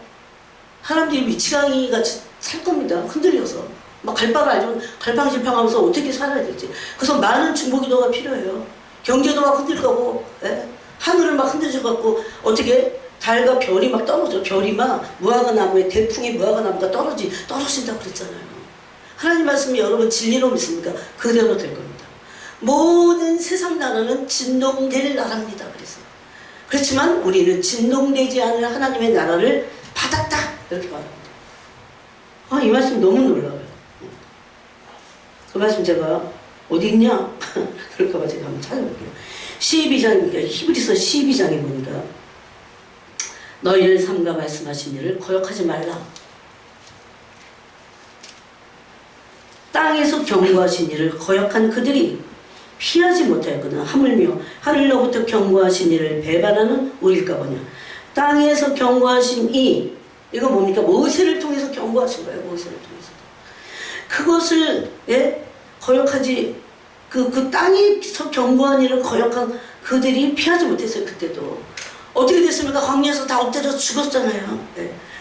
사람들이 미치광이 같이 살 겁니다. 흔들려서 막 갈바를 알지만 갈팡질팡하면서 어떻게 살아야 될지. 그래서 많은 중보기도가 필요해요. 경제도 막 흔들 거고 하늘을 막 흔들어갖고 어떻게 달과 별이 막 떨어져. 별이 막 무화과 나무에 대풍이 무화과 나무가 떨어진다고 그랬잖아요. 하나님 말씀이 여러분 진리로 믿습니까? 그대로 될 겁니다. 모든 세상 나라는 진동될 나라입니다. 그렇지만 우리는 진동되지 않을 하나님의 나라를 받았다. 이렇게 말합니다. 이 말씀 너무 놀라워요. 그 말씀 제가 어디 있냐? 그럴까봐 제가 한번 찾아볼게요. 12장입니까? 히브리서 12장에 보니까 너희를 삼가 말씀하신 일을 거역하지 말라. 땅에서 경고하신 일을 거역한 그들이 피하지 못하였거든. 하물며 하늘로부터 경고하신 이를 배반하는 우리일까 보냐. 땅에서 경고하신 이거 뭡니까? 모세를 통해서 경고하신 거예요. 모세를 통해서. 그것을 거역하지 그 땅에서 경고한 일을 거역한 그들이 피하지 못했어요. 그때도. 어떻게 됐습니까? 광야에서 다 엎드려 죽었잖아요.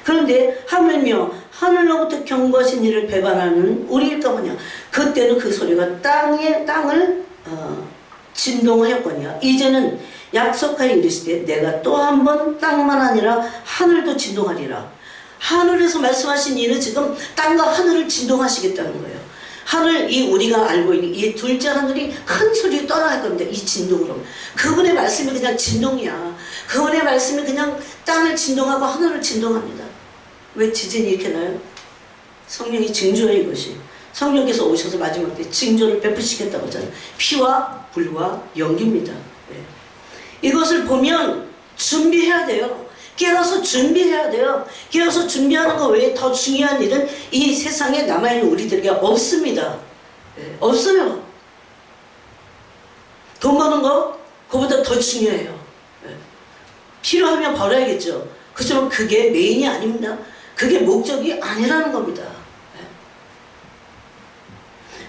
그런데 하물며 하늘로부터 경고하신 이를 배반하는 우리일까 보냐. 그때는 그 소리가 땅을 진동하였거니와 이제는 약속하여 이르시되 내가 또 한 번 땅만 아니라 하늘도 진동하리라. 하늘에서 말씀하신 이는 지금 땅과 하늘을 진동하시겠다는 거예요. 하늘, 우리가 알고 있는 이 둘째 하늘이 큰 소리 떠나갈 겁니다. 이 진동으로. 그분의 말씀이 그냥 진동이야. 그분의 말씀이 그냥 땅을 진동하고 하늘을 진동합니다. 왜 지진이 이렇게 나요? 성령이 징조예요, 이것이. 성령께서 오셔서 마지막 때 징조를 베푸시겠다고 하잖아요. 피와 불과 연기입니다. 이것을 보면 준비해야 돼요. 깨어서 준비해야 돼요. 깨어서 준비하는 것 외에 더 중요한 일은 이 세상에 남아있는 우리들에게 없습니다. 없어요. 돈 버는 거 그거보다 더 중요해요. 필요하면 벌어야겠죠. 그렇지만 그게 메인이 아닙니다. 그게 목적이 아니라는 겁니다.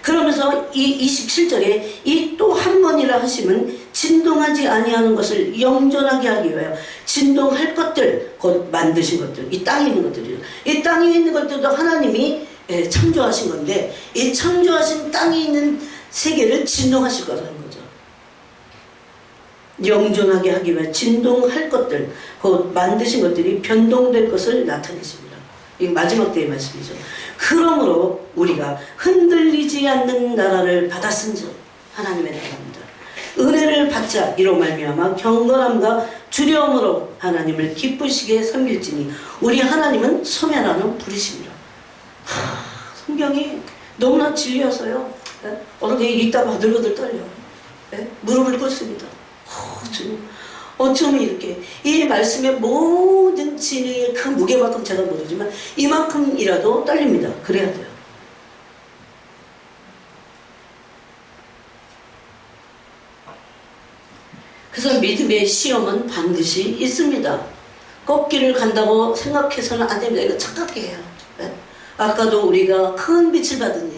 그러면서 이 27절에 이 또 한 번이라 하시면 진동하지 아니하는 것을 영존하게 하기 위하여 진동할 것들, 곧 만드신 것들, 이 땅에 있는 것들이죠. 이 땅에 있는 것들도 하나님이 창조하신 건데 이 창조하신 땅에 있는 세계를 진동하실 거라는 거죠. 영존하게 하기 위해 진동할 것들, 곧 만드신 것들이 변동될 것을 나타내십니다. 이 마지막 때의 말씀이죠. 그러므로 우리가 흔들리지 않는 나라를 받았은즉 하나님의 나라입니다. 은혜를 받자 이로 말미암아 경건함과 두려움으로 하나님을 기쁘시게 섬길지니 우리 하나님은 소멸하는 불이십니다. 성경이 너무나 진리여서요. 어느 게 읽다가 허들허들 떨려요. 무릎을 꿇습니다. 주님, 어쩌면 이렇게 이 말씀의 모든 진리의 그 무게만큼 제가 모르지만 이만큼이라도 떨립니다. 그래야 돼요. 그래서 믿음의 시험은 반드시 있습니다. 꺾기를 간다고 생각해서는 안 됩니다. 이거 착각이에요. 아까도 우리가 큰 빛을 받은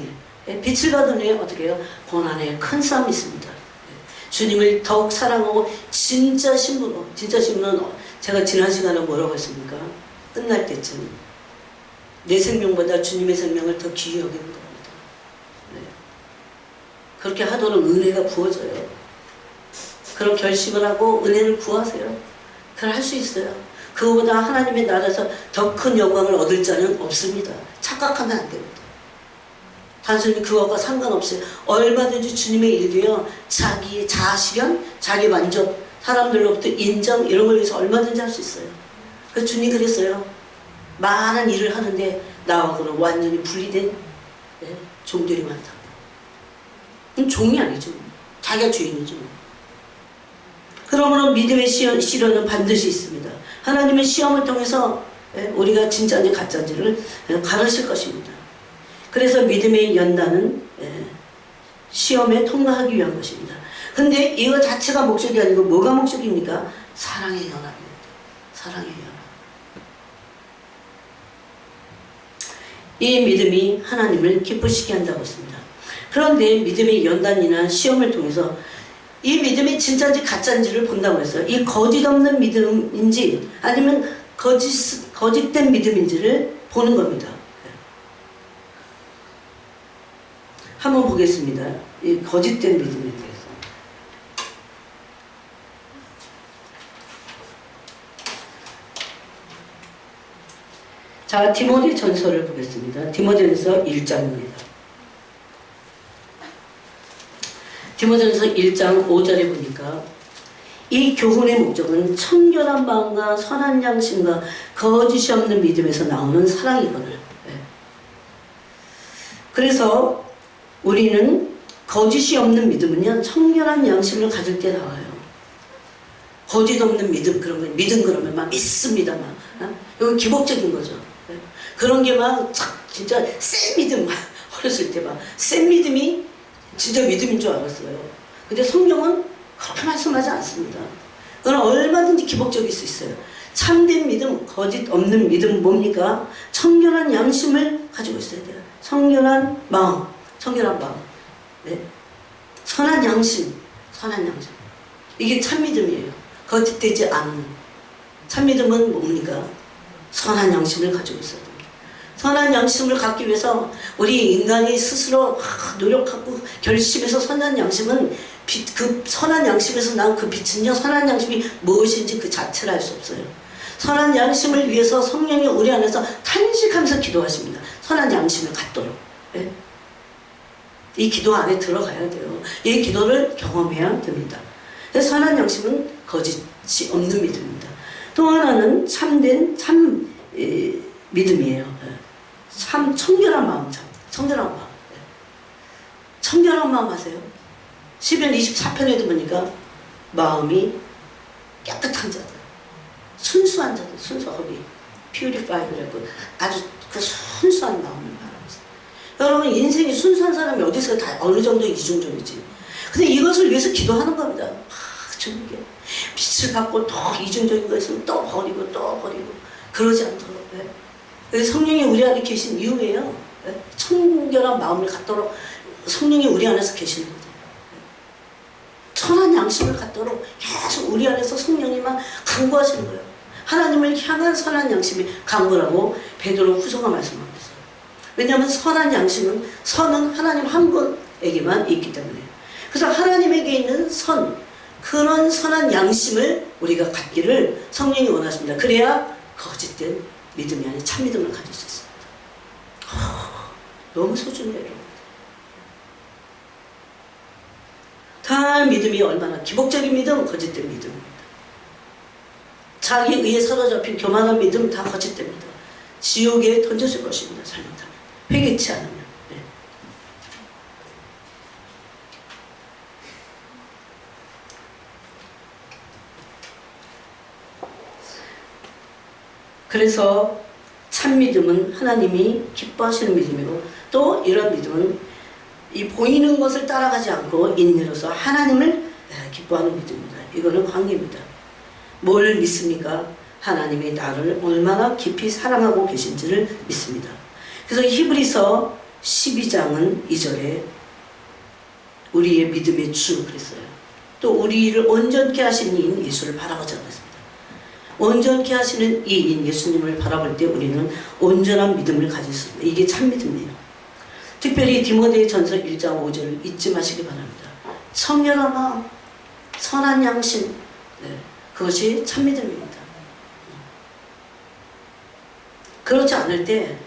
일, 빛을 받은 일 어떻게 해요? 고난의 큰 싸움이 있습니다. 주님을 더욱 사랑하고 진짜 신부로, 진짜 신부는 제가 지난 시간에 뭐라고 했습니까? 끝날 때쯤 내 생명보다 주님의 생명을 더 귀히 여기는 겁니다. 그렇게 하도록 은혜가 부어져요. 그런 결심을 하고 은혜를 구하세요. 그걸 할 수 있어요. 그거보다 하나님의 나라에서 더 큰 영광을 얻을 자는 없습니다. 착각하면 안 됩니다. 단순히 그거와 상관없어요. 얼마든지 주님의 일도요. 자기의 자아실현, 자기 만족, 사람들로부터 인정 이런 걸 위해서 얼마든지 할 수 있어요. 그 주님 그랬어요. 많은 일을 하는데 나하고는 완전히 분리된 종들이 많다. 종이 아니죠. 자기가 주인이죠. 그러므로 믿음의 시련은 반드시 있습니다. 하나님의 시험을 통해서 우리가 진짜인지 가짜인지를 가르칠 것입니다. 그래서 믿음의 연단은 시험에 통과하기 위한 것입니다. 근데 이거 자체가 목적이 아니고 뭐가 목적입니까? 사랑의 연합입니다. 사랑의 연합. 이 믿음이 하나님을 기쁘시게 한다고 했습니다. 그런데 믿음의 연단이나 시험을 통해서 이 믿음이 진짜인지 가짜인지를 본다고 했어요. 이 거짓 없는 믿음인지 아니면 거짓된 믿음인지를 보는 겁니다. 한번 보겠습니다. 이 거짓된 믿음에 대해서. 자, 디모데 전서를 보겠습니다. 디모데전서 1장입니다. 디모데전서 1장 5절에 보니까 이 교훈의 목적은 청결한 마음과 선한 양심과 거짓이 없는 믿음에서 나오는 사랑이거든요. 그래서 우리는 거짓이 없는 믿음은요, 청결한 양심을 가질 때 나와요. 거짓 없는 믿음, 그런 거, 믿음 그러면 막 믿습니다, 막. 이건 기복적인 거죠. 그런 게 막 진짜 센 믿음, 어렸을 때 막 센 믿음이 진짜 믿음인 줄 알았어요. 근데 성경은 그렇게 말씀하지 않습니다. 그건 얼마든지 기복적일 수 있어요. 참된 믿음, 거짓 없는 믿음 뭡니까? 청결한 양심을 가지고 있어야 돼요. 청결한 마음, 청결한 마음. 네. 선한 양심, 선한 양심. 이게 참믿음이에요. 거짓되지 않는. 참믿음은 뭡니까? 선한 양심을 가지고 있어야 됩니다. 선한 양심을 갖기 위해서 우리 인간이 스스로 노력하고 결심해서 선한 양심은 그 선한 양심에서 난 그 빛은요, 선한 양심이 무엇인지 그 자체를 알 수 없어요. 선한 양심을 위해서 성령이 우리 안에서 탄식하면서 기도하십니다. 선한 양심을 갖도록. 네? 이 기도 안에 들어가야 돼요. 이 기도를 경험해야 됩니다. 그래서 선한 양심은 거짓이 없는 믿음입니다. 또 하나는 참된 믿음이에요. 참 청결한 마음, 청결한 마음. 청결한 마음 아세요? 시편 24편에도 보니까 마음이 깨끗한 자들, 순수한 자들, 순수하게 purify라고 아주 그 순수한 마음을 말하고 있어요. 여러분, 인생이 순수한 사람이 어디서 다 어느 정도 이중적이지. 근데 이것을 위해서 기도하는 겁니다. 주님께 빛을 갖고 또 이중적인 것을 또 버리고 또 버리고 그러지 않도록. 그래서 성령이 우리 안에 계신 이유예요. 청결한 마음을 갖도록 성령이 우리 안에서 계시는 거죠. 선한 양심을 갖도록 계속 우리 안에서 성령이 막 강구하시는 거예요. 하나님을 향한 선한 양심이 강구라고 베드로 후서가 말씀하고 있어요. 왜냐하면 선한 양심은, 선은 하나님 한 분에게만 있기 때문에. 그래서 하나님에게 있는 선, 그런 선한 양심을 우리가 갖기를 성령이 원하십니다. 그래야 거짓된 믿음이 아닌 참믿음을 가질 수 있습니다. 너무 소중해요. 다 믿음이 얼마나 기복적인 믿음, 거짓된 믿음입니다. 자기에 의해 사로잡힌 교만한 믿음 다 거짓됩니다. 지옥에 던져질 것입니다. 잘못하면. 회개치 않으면. 네. 그래서 참믿음은 하나님이 기뻐하시는 믿음이고, 또 이런 믿음은 이 보이는 것을 따라가지 않고 인내로서 하나님을 기뻐하는 믿음입니다. 이거는 관계입니다. 뭘 믿습니까? 하나님이 나를 얼마나 깊이 사랑하고 계신지를 믿습니다. 그래서 히브리서 12장은 2절에 우리의 믿음의 주 그랬어요. 또 우리를 온전케 하신 이인 예수를 바라보자고 했습니다. 온전케 하시는 이인 예수님을 바라볼 때 우리는 온전한 믿음을 가질 수 있습니다. 이게 참 믿음이에요. 특별히 디모데전서 1장 5절을 잊지 마시기 바랍니다. 청결한 마음, 선한 양심, 그것이 참 믿음입니다. 그렇지 않을 때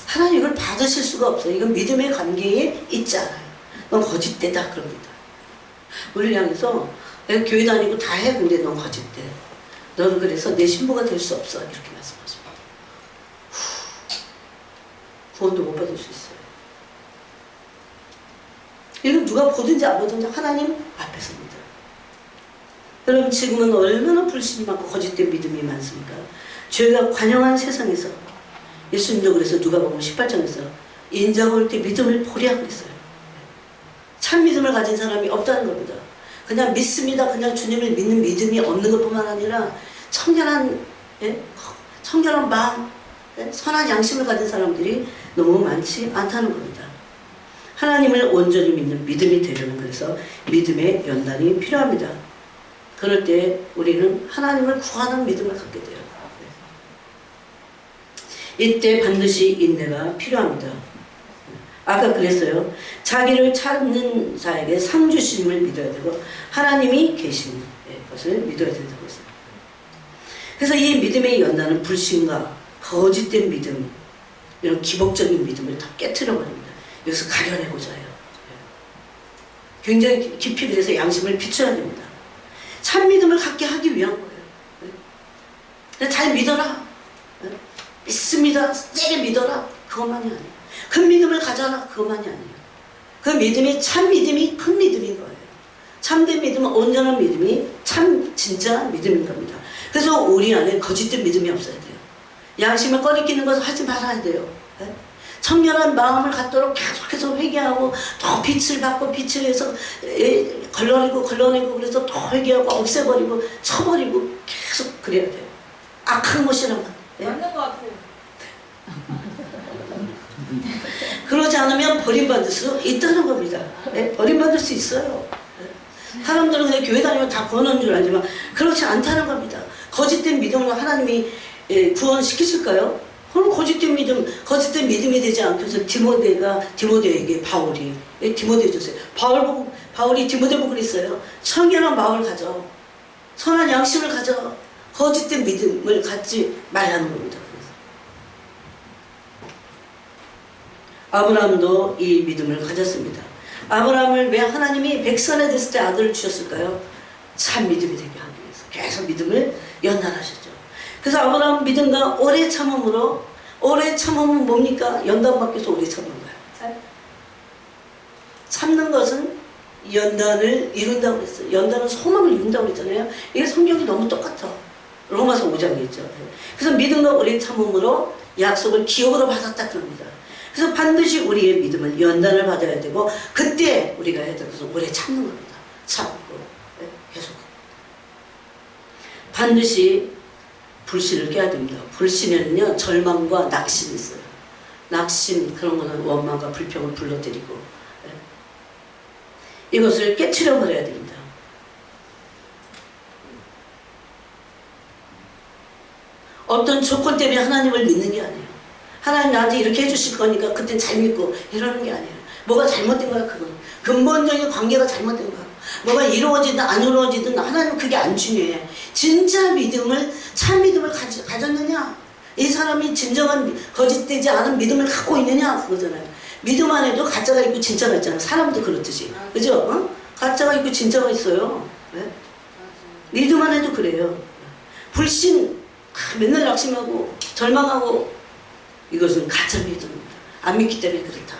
하나님 이걸 받으실 수가 없어요. 이건 믿음의 관계에 있지 않아요. 넌 거짓되다 그럽니다. 우리를 향해서 내가 교회 다니고 다 해. 근데 넌 거짓돼. 너는 그래서 내 신부가 될 수 없어. 이렇게 말씀하십니다. 구원도 못 받을 수 있어요. 이건 누가 보든지 안 보든지 하나님 앞에서입니다. 여러분, 지금은 얼마나 불신이 많고 거짓된 믿음이 많습니까? 죄가 관영한 세상에서 예수님도 그래서 누가복음 18장에서 인자가 올 때 믿음을 보랴 그랬어요. 참 믿음을 가진 사람이 없다는 겁니다. 그냥 믿습니다. 그냥 주님을 믿는 믿음이 없는 것뿐만 아니라 청결한 마음, 선한 양심을 가진 사람들이 너무 많지 않다는 겁니다. 하나님을 온전히 믿는 믿음이 되려면 그래서 믿음의 연단이 필요합니다. 그럴 때 우리는 하나님을 구하는 믿음을 갖게 돼요. 이때 반드시 인내가 필요합니다. 아까 그랬어요. 자기를 찾는 자에게 상 주심을 믿어야 되고 하나님이 계신 것을 믿어야 된다고 했습니다. 그래서 이 믿음의 연단은 불신과 거짓된 믿음, 이런 기복적인 믿음을 다 깨트려 버립니다. 여기서 가려내고자 해요. 굉장히 깊이 그래서 양심을 비춰야 됩니다. 참 믿음을 갖게 하기 위한 거예요. 잘 믿어라. 믿습니다. 세게 믿어라. 그것만이 아니에요. 그 믿음을 가져라. 그것만이 아니에요. 그 믿음이 참 믿음이 큰 믿음인 거예요. 참된 믿음은 온전한 믿음이 참 진짜 믿음인 겁니다. 그래서 우리 안에 거짓된 믿음이 없어야 돼요. 양심을 꺼리끼는 것을 하지 말아야 돼요. 청결한 마음을 갖도록 계속해서 회개하고 또 빛을 받고 빛을 해서 걸러내고 그래서 또 회개하고 없애버리고 쳐버리고 계속 그래야 돼요. 악한 것이라면 맞는 것 같아요. 그러지 않으면 버림받을 수 있다는 겁니다. 버림받을 수 있어요. 사람들은 그냥 교회 다니면 다 구원하는 줄 알지만 그렇지 않다는 겁니다. 거짓된 믿음으로 하나님이 구원시키실까요? 그럼 거짓된 믿음이 되지 않고 해서 디모데에게 바울이 디모데 줬어요. 바울이 디모데 보고 그랬어요. 청결한 마음을 가져. 선한 양심을 가져. 거짓된 믿음을 갖지 말라는 겁니다. 아브라함도 이 믿음을 가졌습니다. 아브라함을 왜 하나님이 백선에 됐을 때 아들을 주셨을까요? 참 믿음이 되게 하기 위해서 계속 믿음을 연단하셨죠. 그래서 아브라함 믿음과 오래 참음으로, 오래 참음은 뭡니까? 연단받기 위해서 오래 참는 거예요. 참는 것은 연단을 이룬다고 그랬어요. 연단은 소망을 이룬다고 그랬잖아요. 이게 성경이 너무 똑같아. 로마서 5장에 있죠. 그래서 믿음과 오래 참음으로 약속을 기업으로 받았다 그럽니다. 그래서 반드시 우리의 믿음은 연단을 받아야 되고 그때 우리가 해야 될 것은 오래 참는 겁니다. 참고 계속 반드시 불신을 깨야 됩니다. 불신에는요 절망과 낙심이 있어요. 낙심 그런 거는 원망과 불평을 불러들이고 이것을 깨트려 버려야 됩니다. 어떤 조건 때문에 하나님을 믿는 게 아니에요. 하나님 나한테 이렇게 해주실 거니까 그땐 잘 믿고 이러는 게 아니에요. 뭐가 잘못된 거야 그건. 근본적인 관계가 잘못된 거야. 뭐가 이루어지든 안 이루어지든 하나님은 그게 안 중요해. 진짜 믿음을 참 믿음을 가졌느냐. 이 사람이 진정한 거짓되지 않은 믿음을 갖고 있느냐 그거잖아요. 믿음 안에도 가짜가 있고 진짜가 있잖아요. 사람도 그렇듯이. 그죠? 어? 가짜가 있고 진짜가 있어요. 네? 믿음 안에도 그래요. 불신 맨날 낙심하고 절망하고 이것은 가짜 믿음입니다. 안 믿기 때문에 그렇다.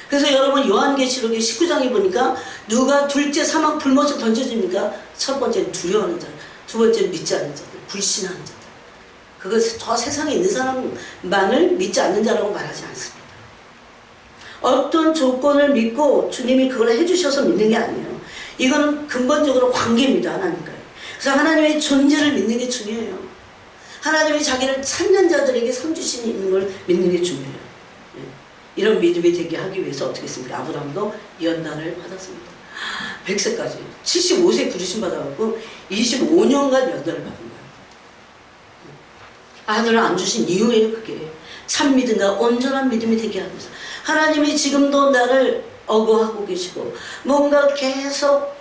그래서 여러분 요한계시록의 19장에 보니까 누가 둘째 사막 불못에 던져집니까? 첫 번째는 두려워하는 자, 두 번째는 믿지 않는 자들, 불신하는 자들. 그것을 저 세상에 있는 사람만을 믿지 않는 자라고 말하지 않습니다. 어떤 조건을 믿고 주님이 그걸 해주셔서 믿는 게 아니에요. 이거는 근본적으로 관계입니다. 하나님과. 그래서 하나님의 존재를 믿는 게 중요해요. 하나님이 자기를 찾는 자들에게 상 주신 있는 걸 믿는 게 중요해요. 이런 믿음이 되게 하기 위해서 어떻게 했습니까? 아브라함도 연단을 받았습니다. 100세까지 75세 부르심 받아갖고 25년간 연단을 받은 거예요. 아들을 안 주신 이유예요. 그게 참 믿음과 온전한 믿음이 되게 하기 위해서 하나님이 지금도 나를 어거하고 계시고 뭔가 계속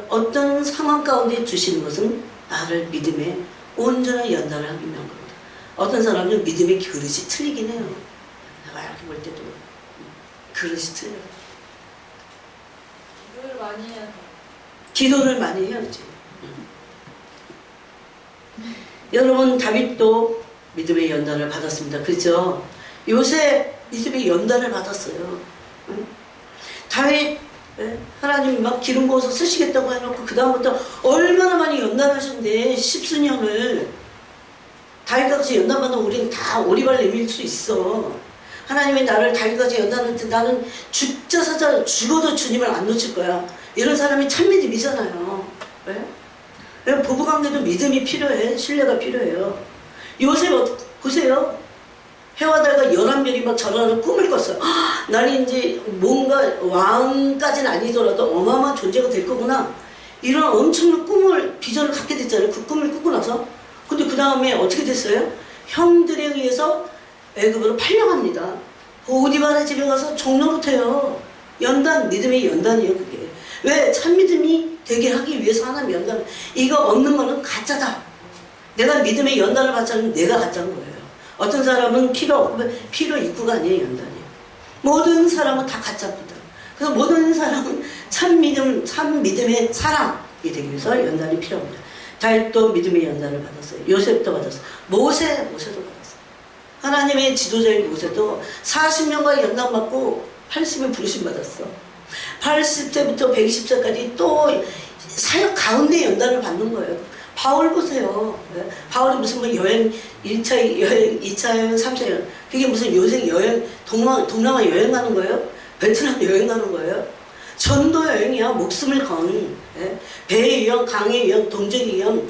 어떤 상황 가운데 주시는 것은 나를 믿음에 온전한 연단을 하기 위한 겁니다. 어떤 사람은 믿음의 그릇이 틀리긴 해요. 내가 이렇게 볼 때도 그릇이 틀려요. 기도를 많이 해야 돼. 기도를 많이 해야지. 여러분 다윗도 믿음의 연단을 받았습니다. 그렇죠? 요새 믿음의 연단을 받았어요. 다윗 하나님 막 기름 부어서 쓰시겠다고 해놓고 그 다음부터 얼마나 많이 연단하셨는데 10수년을 다윗같이 연단받는 우리는 다 오리발 내밀 수 있어. 하나님이 나를 다윗같이 연단할 때 나는 죽자 사자 죽어도 주님을 안 놓칠 거야. 이런 사람이 참 믿음이잖아요. 왜? 부부관계도 믿음이 필요해. 신뢰가 필요해요. 요새 보세요. 해와 달과 11별이 막 전하는 꿈을 꿨어요. 나는 이제 뭔가 왕까지는 아니더라도 어마어마한 존재가 될 거구나. 이런 엄청난 비전을 갖게 됐잖아요. 그 꿈을 꾸고 나서. 근데 그 다음에 어떻게 됐어요? 형들에 의해서 애굽으로 팔려갑니다. 오디바의 집에 가서 종노릇해요. 연단, 믿음의 연단이에요. 그게. 왜? 참 믿음이 되게 하기 위해서 하나님 연단. 이거 없는 거는 가짜다. 내가 믿음의 연단을 받자면 내가 가짜인 거예요. 어떤 사람은 필요 입구가 아니에요. 연단이에요. 모든 사람은 다 가짜입니다. 그래서 모든 사람은 참 믿음의 사람이 되기 위해서 연단이 필요합니다. 다윗도 믿음의 연단을 받았어요. 요셉도 받았어요. 모세도 받았어요. 하나님의 지도자인 모세도 40년간 연단 받고 80에 부르심 받았어. 80세부터 120세까지 또 사역 가운데 연단을 받는 거예요. 바울 보세요. 바울이 무슨 뭐 여행, 1차 여행, 2차 여행, 3차 여행. 그게 무슨 요새 여행, 동남아 여행 가는 거예요? 베트남 여행 가는 거예요? 전도 여행이야. 목숨을 건. 배의 위험, 강의 위험, 동정의 위험.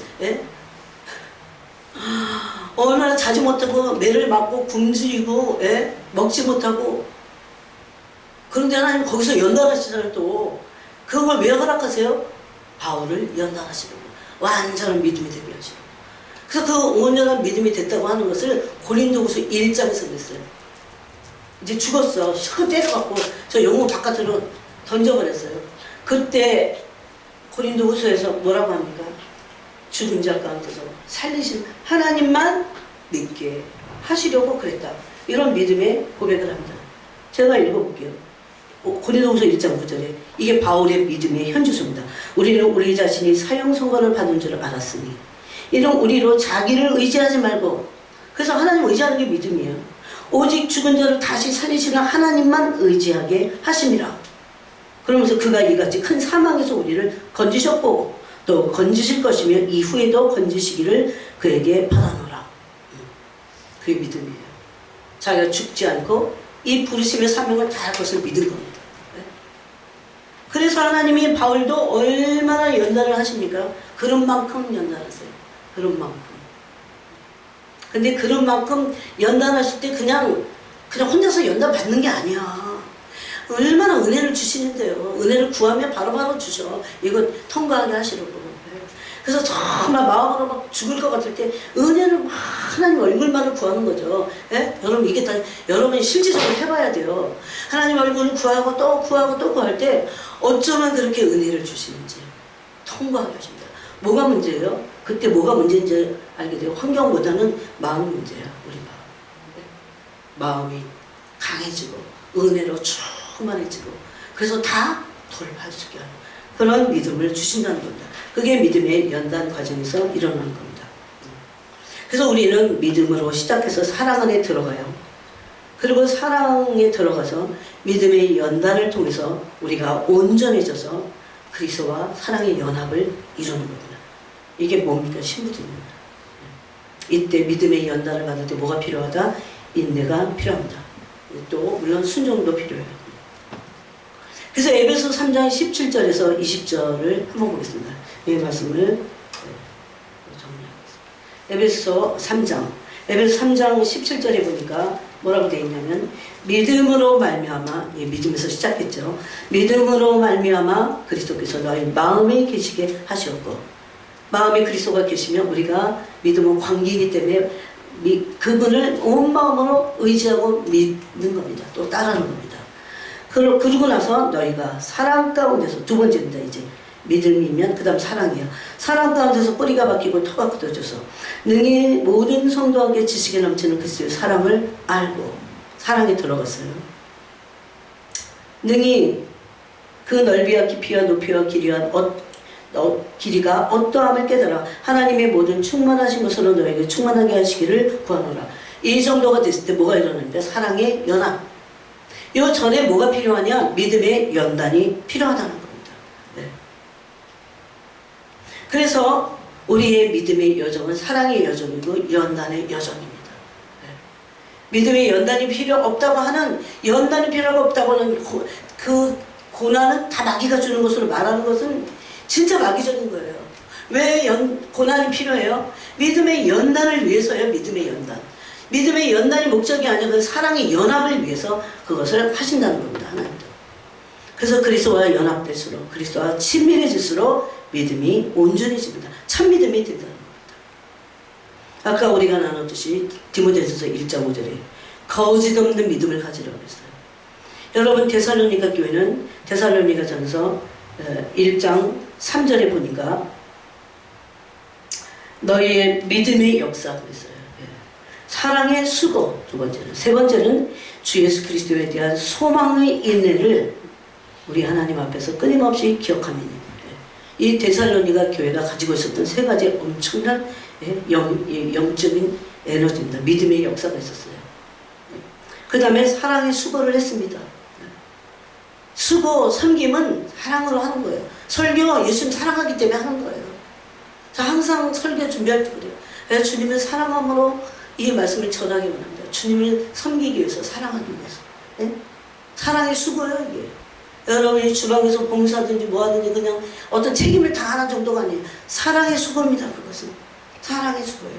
얼마나 자지 못하고 매를 맞고 굶주리고 먹지 못하고. 그런데 하나님 거기서 연단하시잖아요. 또 그걸 왜 허락하세요? 바울을 연단하시려고, 완전한 믿음이 되게 하시고. 그래서 그 온전한 믿음이 됐다고 하는 것을 고린도후서 1장에서 냈어요. 이제 죽었어. 혀 때려갖고 저 영문 바깥으로 던져버렸어요. 그때 고린도후서에서 뭐라고 합니까? 죽은 자 가운데서 살리신 하나님만 믿게 하시려고 그랬다. 이런 믿음의 고백을 합니다. 제가 읽어볼게요. 고린도후서 1장 9절에 이게 바울의 믿음의 현주소입니다. 우리는 우리 자신이 사형 선고를 받은 줄 알았으니 이는 우리로 자기를 의지하지 말고, 그래서 하나님 의지하는 게 믿음이에요. 오직 죽은 자를 다시 살리시는 하나님만 의지하게 하심이라. 그러면서 그가 이같이 큰 사망에서 우리를 건지셨고 또 건지실 것이며 이후에도 건지시기를 그에게 바라노라. 그게 믿음이에요. 자기가 죽지 않고 이 부르심의 사명을 다할 것을 믿은 겁니다. 그래서 하나님이 바울도 얼마나 연단을 하십니까? 그런 만큼 연단하세요. 그런 만큼. 근데 그런 만큼 연단하실 때 그냥 혼자서 연단 받는 게 아니야. 얼마나 은혜를 주시는데요. 은혜를 구하면 바로바로 주셔. 이거 통과하게 하시려고. 그래서 정말 마음으로 막 죽을 것 같을 때 은혜를 막 하나님 얼굴만을 구하는 거죠. 여러분 이게 다 여러분이 실질적으로 해봐야 돼요. 하나님 얼굴을 구하고 또 구하고 또 구할 때 어쩌면 그렇게 은혜를 주시는지 통과하게 하십니다. 뭐가 문제예요? 그때 뭐가 문제인지 알게 돼요. 환경보다는 마음이 문제야. 우리 마음. 마음이 강해지고 은혜로 충만해지고 그래서 다 돌파할 수 있게 하는 그런 믿음을 주신다는 겁니다. 그게 믿음의 연단 과정에서 일어나는 겁니다. 그래서 우리는 믿음으로 시작해서 사랑 안에 들어가요. 그리고 사랑에 들어가서 믿음의 연단을 통해서 우리가 온전해져서 그리스도와 사랑의 연합을 이루는 겁니다. 이게 뭡니까? 신부들입니다. 이때 믿음의 연단을 받을 때 뭐가 필요하다? 인내가 필요합니다. 또 물론 순종도 필요해요. 그래서 에베소 3장 17절에서 20절을 한번 보겠습니다. 이 말씀을 정리하겠습니다. 에베소 3장 17절에 보니까 뭐라고 되어 있냐면 믿음으로 말미암아, 믿음에서 시작했죠. 믿음으로 말미암아 그리스도께서 너희 마음에 계시게 하셨고, 마음에 그리스도가 계시면 우리가 믿음은 관계이기 때문에 그분을 온 마음으로 의지하고 믿는 겁니다. 또 따르는 겁니다. 그러고 나서 너희가 사랑 가운데서, 두 번째입니다. 이제 믿음이면 그 다음 사랑이에요. 사랑 가운데서 뿌리가 박히고 터가 굳어져서 능히 모든 성도와 함께 지식에 넘치는 그리스도의 사랑을 알고, 사랑에 들어갔어요. 능히 그 넓이와 깊이와 높이와 길이가 어떠함을 깨달아 하나님의 모든 충만하신 것으로 너에게 충만하게 하시기를 구하노라. 이 정도가 됐을 때 뭐가 일어납니까? 사랑의 연합. 이 전에 뭐가 필요하냐? 믿음의 연단이 필요하다는 겁니다. 네. 그래서 우리의 믿음의 여정은 사랑의 여정이고 연단의 여정입니다. 네. 믿음의 연단이 필요 없다고 하는, 연단이 필요가 없다고 하는 그 고난은 다 마귀가 주는 것으로 말하는 것은 진짜 마귀적인 거예요. 왜 고난이 필요해요? 믿음의 연단을 위해서요. 믿음의 연단. 믿음의 연단이 목적이 아니라 그 사랑의 연합을 위해서 그것을 하신다는 겁니다. 하나님도. 그래서 그리스도와 연합될수록, 그리스도와 친밀해질수록 믿음이 온전해집니다. 참 믿음이 된다는 겁니다. 아까 우리가 나눴듯이 디모데전서 1장 5절에 거짓 없는 믿음을 가지라고 했어요. 여러분 데살로니가 교회는 데살로니가전서 1장 3절에 보니까 너희의 믿음의 역사 그랬어요. 사랑의 수고, 두 번째는. 세 번째는 주 예수 그리스도에 대한 소망의 인내를 우리 하나님 앞에서 끊임없이 기억하면 이 데살로니가 교회가 가지고 있었던 세 가지 엄청난 영적인 에너지입니다. 믿음의 역사가 있었어요. 그 다음에 사랑의 수고를 했습니다. 수고, 섬김은 사랑으로 하는 거예요. 설교, 예수님 사랑하기 때문에 하는 거예요. 자, 항상 설교 준비할 때 그래요. 주님을 사랑함으로 이 말씀을 전하기 원합니다. 주님을 섬기기 위해서, 사랑하기 위해서. 네? 사랑의 수고예요, 이게. 여러분이 주방에서 봉사하든지 뭐하든지 그냥 어떤 책임을 다하는 정도가 아니에요. 사랑의 수고입니다, 그것은. 사랑의 수고예요.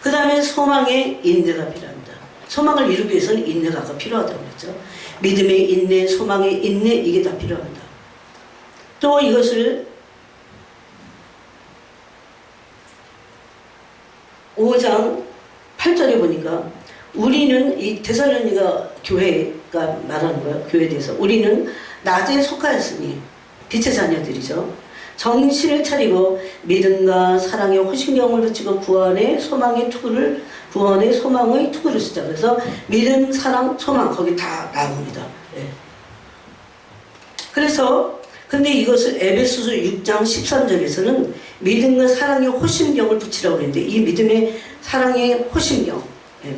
그 다음에 소망의 인내가 필요합니다. 소망을 이루기 위해서는 인내가 필요하다고 그랬죠. 믿음의 인내, 소망의 인내, 이게 다 필요합니다. 또 이것을 5장 8절에 보니까 우리는 이 데살로니가 교회가 말하는 거예요. 교회에 대해서. 우리는 낮에 속하였으니 빛의 자녀들이죠. 정신을 차리고 믿음과 사랑의 호신경을 붙이고 구원의 소망의 투구를 쓰자. 그래서 믿음, 사랑, 소망 거기 다 나옵니다. 네. 그래서 근데 이것을 에베소서 6장 13절에서는 믿음과 사랑의 호신경을 붙이라고 그랬는데 이 믿음의 사랑의 호신경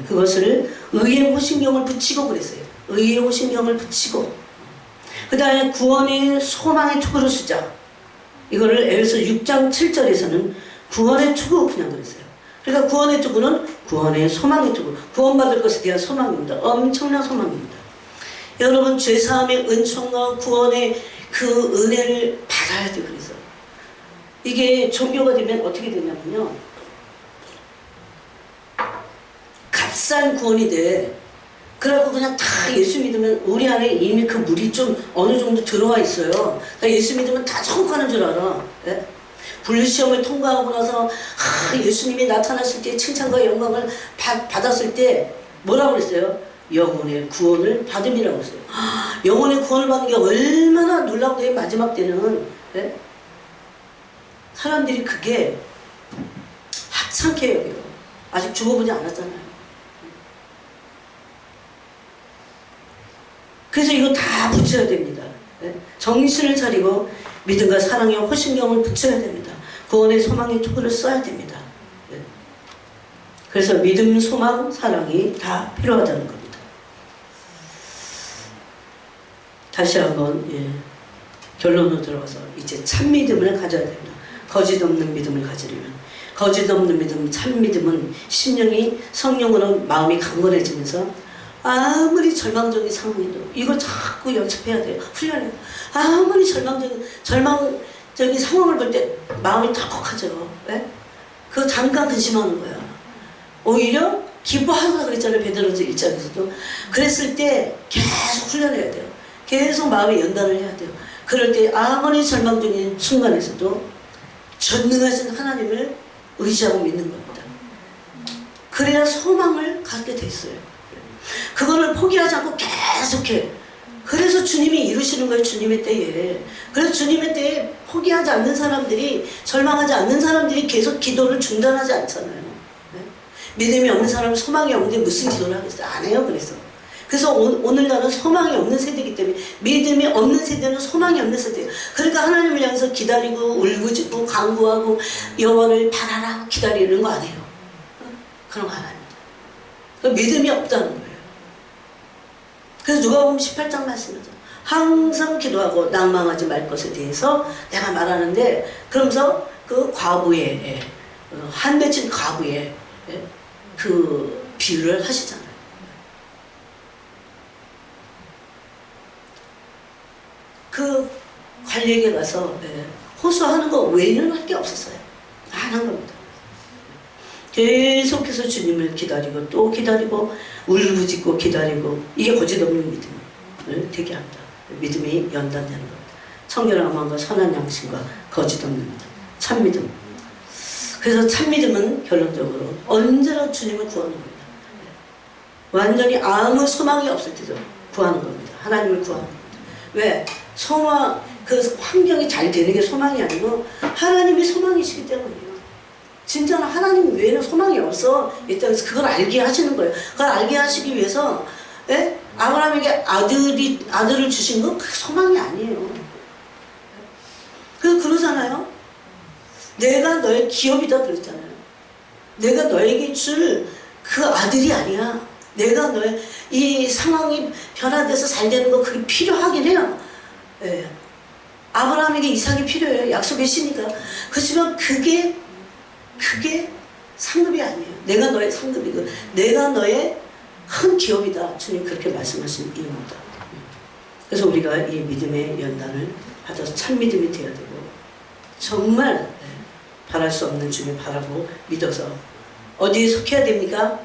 그것을 의의 호신경을 붙이고 그랬어요. 의의 호신경을 붙이고 그 다음에 구원의 소망의 투구를 쓰자. 이거를 에베소 6장 7절에서는 구원의 투구 그냥 그랬어요. 그러니까 구원의 투구는 구원의 소망의 투구. 구원받을 것에 대한 소망입니다. 엄청난 소망입니다. 여러분 죄사함의 은총과 구원의 그 은혜를 받아야 돼요. 그래서 이게 종교가 되면 어떻게 되냐면요. 값싼 구원이 돼. 그래갖고 그냥 다 예수 믿으면 우리 안에 이미 그 물이 좀 어느 정도 들어와 있어요. 그러니까 예수 믿으면 다 천국 가는 줄 알아. 예? 분리시험을 통과하고 나서 예수님이 나타났을 때 칭찬과 영광을 받았을 때 뭐라고 그랬어요? 영혼의 구원을 받음이라고 했어요. 영혼의 구원을 받는 게 얼마나 놀라고 해. 마지막 때는 예? 사람들이 그게 하찮게 여겨요. 아직 죽어보지 않았잖아요. 그래서 이거 다 붙여야 됩니다. 예? 정신을 차리고 믿음과 사랑의 호신경을 붙여야 됩니다. 구원의 소망의 투구를 써야 됩니다. 예? 그래서 믿음, 소망, 사랑이 다 필요하다는 겁니다. 다시 한번 결론으로 들어가서 이제 참 믿음을 가져야 됩니다. 거짓 없는 믿음을 가지려면 거짓 없는 믿음, 참 믿음은 심령이 성령으로 마음이 강건해지면서 아무리 절망적인 상황에도 이거 자꾸 연습해야 돼요. 훈련해요. 아무리 절망적인 상황을 볼 때 마음이 덜컥하죠. 왜? 그거 잠깐 근심하는 거야. 오히려 기뻐하라 그랬잖아요. 베드로서 1장에서도. 그랬을 때 계속 훈련해야 돼요. 계속 마음의 연단을 해야 돼요. 그럴 때 아무리 절망적인 순간에서도 전능하신 하나님을 의지하고 믿는 겁니다. 그래야 소망을 갖게 돼 있어요. 그거를 포기하지 않고 계속해. 그래서 주님이 이루시는 거예요. 주님의 때에. 그래서 주님의 때에 포기하지 않는 사람들이, 절망하지 않는 사람들이 계속 기도를 중단하지 않잖아요. 네? 믿음이 없는 사람은 소망이 없는데 무슨 기도를 하겠어요? 안 해요. 그래서 오늘날은 소망이 없는 세대이기 때문에 믿음이 없는 세대는 소망이 없는 세대예요. 그러니까 하나님을 향해서 기다리고 울부짖고 간구하고 여호와를 바라라 기다리는 거 아니에요. 그런 거 안 합니다. 믿음이 없다는 거예요. 그래서 누가복음 18장 말씀이죠. 항상 기도하고 낭망하지 말 것에 대해서 내가 말하는데 그러면서 그 과부의 한 맺힌 과부의 그 비유를 하시잖아요. 그 관리에게 가서 호소하는 거 외에는 할 게 없었어요. 안 한 겁니다. 계속해서 주님을 기다리고 또 기다리고 울부짖고 기다리고 이게 거짓 없는 믿음을 되게 합니다. 믿음이 연단되는 겁니다. 청결한 마음과 선한 양심과 거짓 없는 믿음, 참 믿음. 그래서 참 믿음은 결론적으로 언제나 주님을 구하는 겁니다. 완전히 아무 소망이 없을 때도 구하는 겁니다. 하나님을 구하는 겁니다. 왜? 소망, 그 환경이 잘 되는 게 소망이 아니고 하나님이 소망이시기 때문이에요. 진짜는 하나님 외에는 소망이 없어. 이 땅에서 그걸 알게 하시는 거예요. 그걸 알게 하시기 위해서 아브라함에게 아들을 주신 건 그 소망이 아니에요. 그러잖아요. 내가 너의 기업이다 그랬잖아요. 내가 너에게 줄 그 아들이 아니야. 내가 너의 이 상황이 변화돼서 잘 되는 거 그게 필요하긴 해요. 예. 아브라함에게 이삭이 필요해요. 약속의 신이가. 그렇지만 그게 상급이 아니에요. 내가 너의 상급이고 내가 너의 큰 기업이다. 주님 그렇게 말씀하신 이유입니다. 그래서 우리가 이 믿음의 연단을 받아서 참 믿음이 되어야 되고 정말 바랄 수 없는 주님 바라고 믿어서 어디에 속해야 됩니까?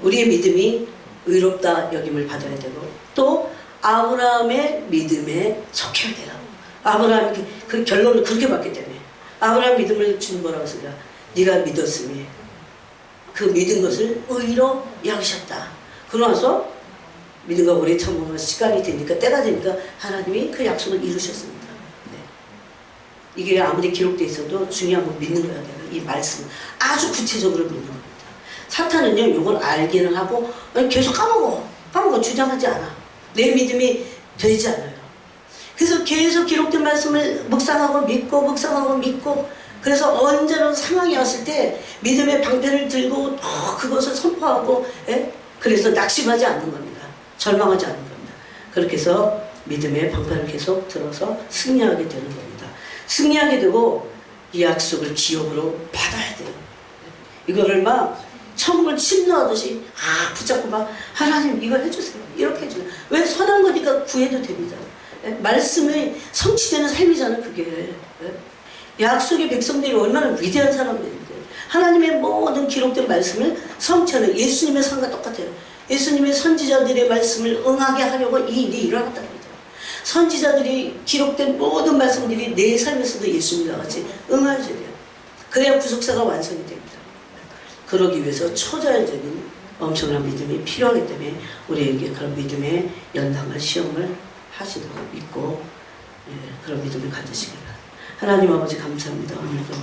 우리의 믿음이 의롭다 여김을 받아야 되고 또 아브라함의 믿음에 속해야 돼요. 아브라함이 그 결론을 그렇게 받기 때문에 아브라함 믿음을 주는 거라고 했습니다. 네가 믿었으니 그 믿은 것을 의로 여기셨다. 그러고 나서 믿음과 오래 참으면 시간이 되니까 때가 되니까 하나님이 그 약속을 이루셨습니다. 네. 이게 아무리 기록되어 있어도 중요한 건 믿는 거야. 내가 이 말씀을 아주 구체적으로 믿는 겁니다. 사탄은요 이걸 알기는 하고 계속 까먹어 주장하지 않아. 내 믿음이 되지 않아요. 그래서 계속 기록된 말씀을 묵상하고 믿고 그래서 언제나 상황이 왔을 때 믿음의 방패를 들고 그것을 선포하고 그래서 낙심하지 않는 겁니다. 절망하지 않는 겁니다. 그렇게 해서 믿음의 방패를 계속 들어서 승리하게 되는 겁니다. 승리하게 되고 이 약속을 기업으로 받아야 돼요. 이거를 막 천국을 침노하듯이 붙잡고 막 하나님 이걸 해주세요. 이렇게 해주세요. 왜 선한 거니까 구해도 됩니다. 말씀이 성취되는 삶이잖아요. 그게. 약속의 백성들이 얼마나 위대한 사람들인데 하나님의 모든 기록된 말씀을 성취하는 예수님의 삶과 똑같아요. 예수님의 선지자들의 말씀을 응하게 하려고 이 일이 일어났다는 거죠. 선지자들이 기록된 모든 말씀들이 내 삶에서도 예수님과 같이 응하셔야 돼요. 그래야 구속사가 완성이 됩니다. 그러기 위해서 초자연적인 엄청난 믿음이 필요하기 때문에 우리에게 그런 믿음의 연단과 시험을 하시도록 믿고 그런 믿음을 가지시기 바랍니다. 하나님 아버지 감사합니다. 오늘도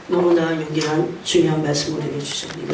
너무나 용기한 중요한 말씀을 우리에게 주셨습니다.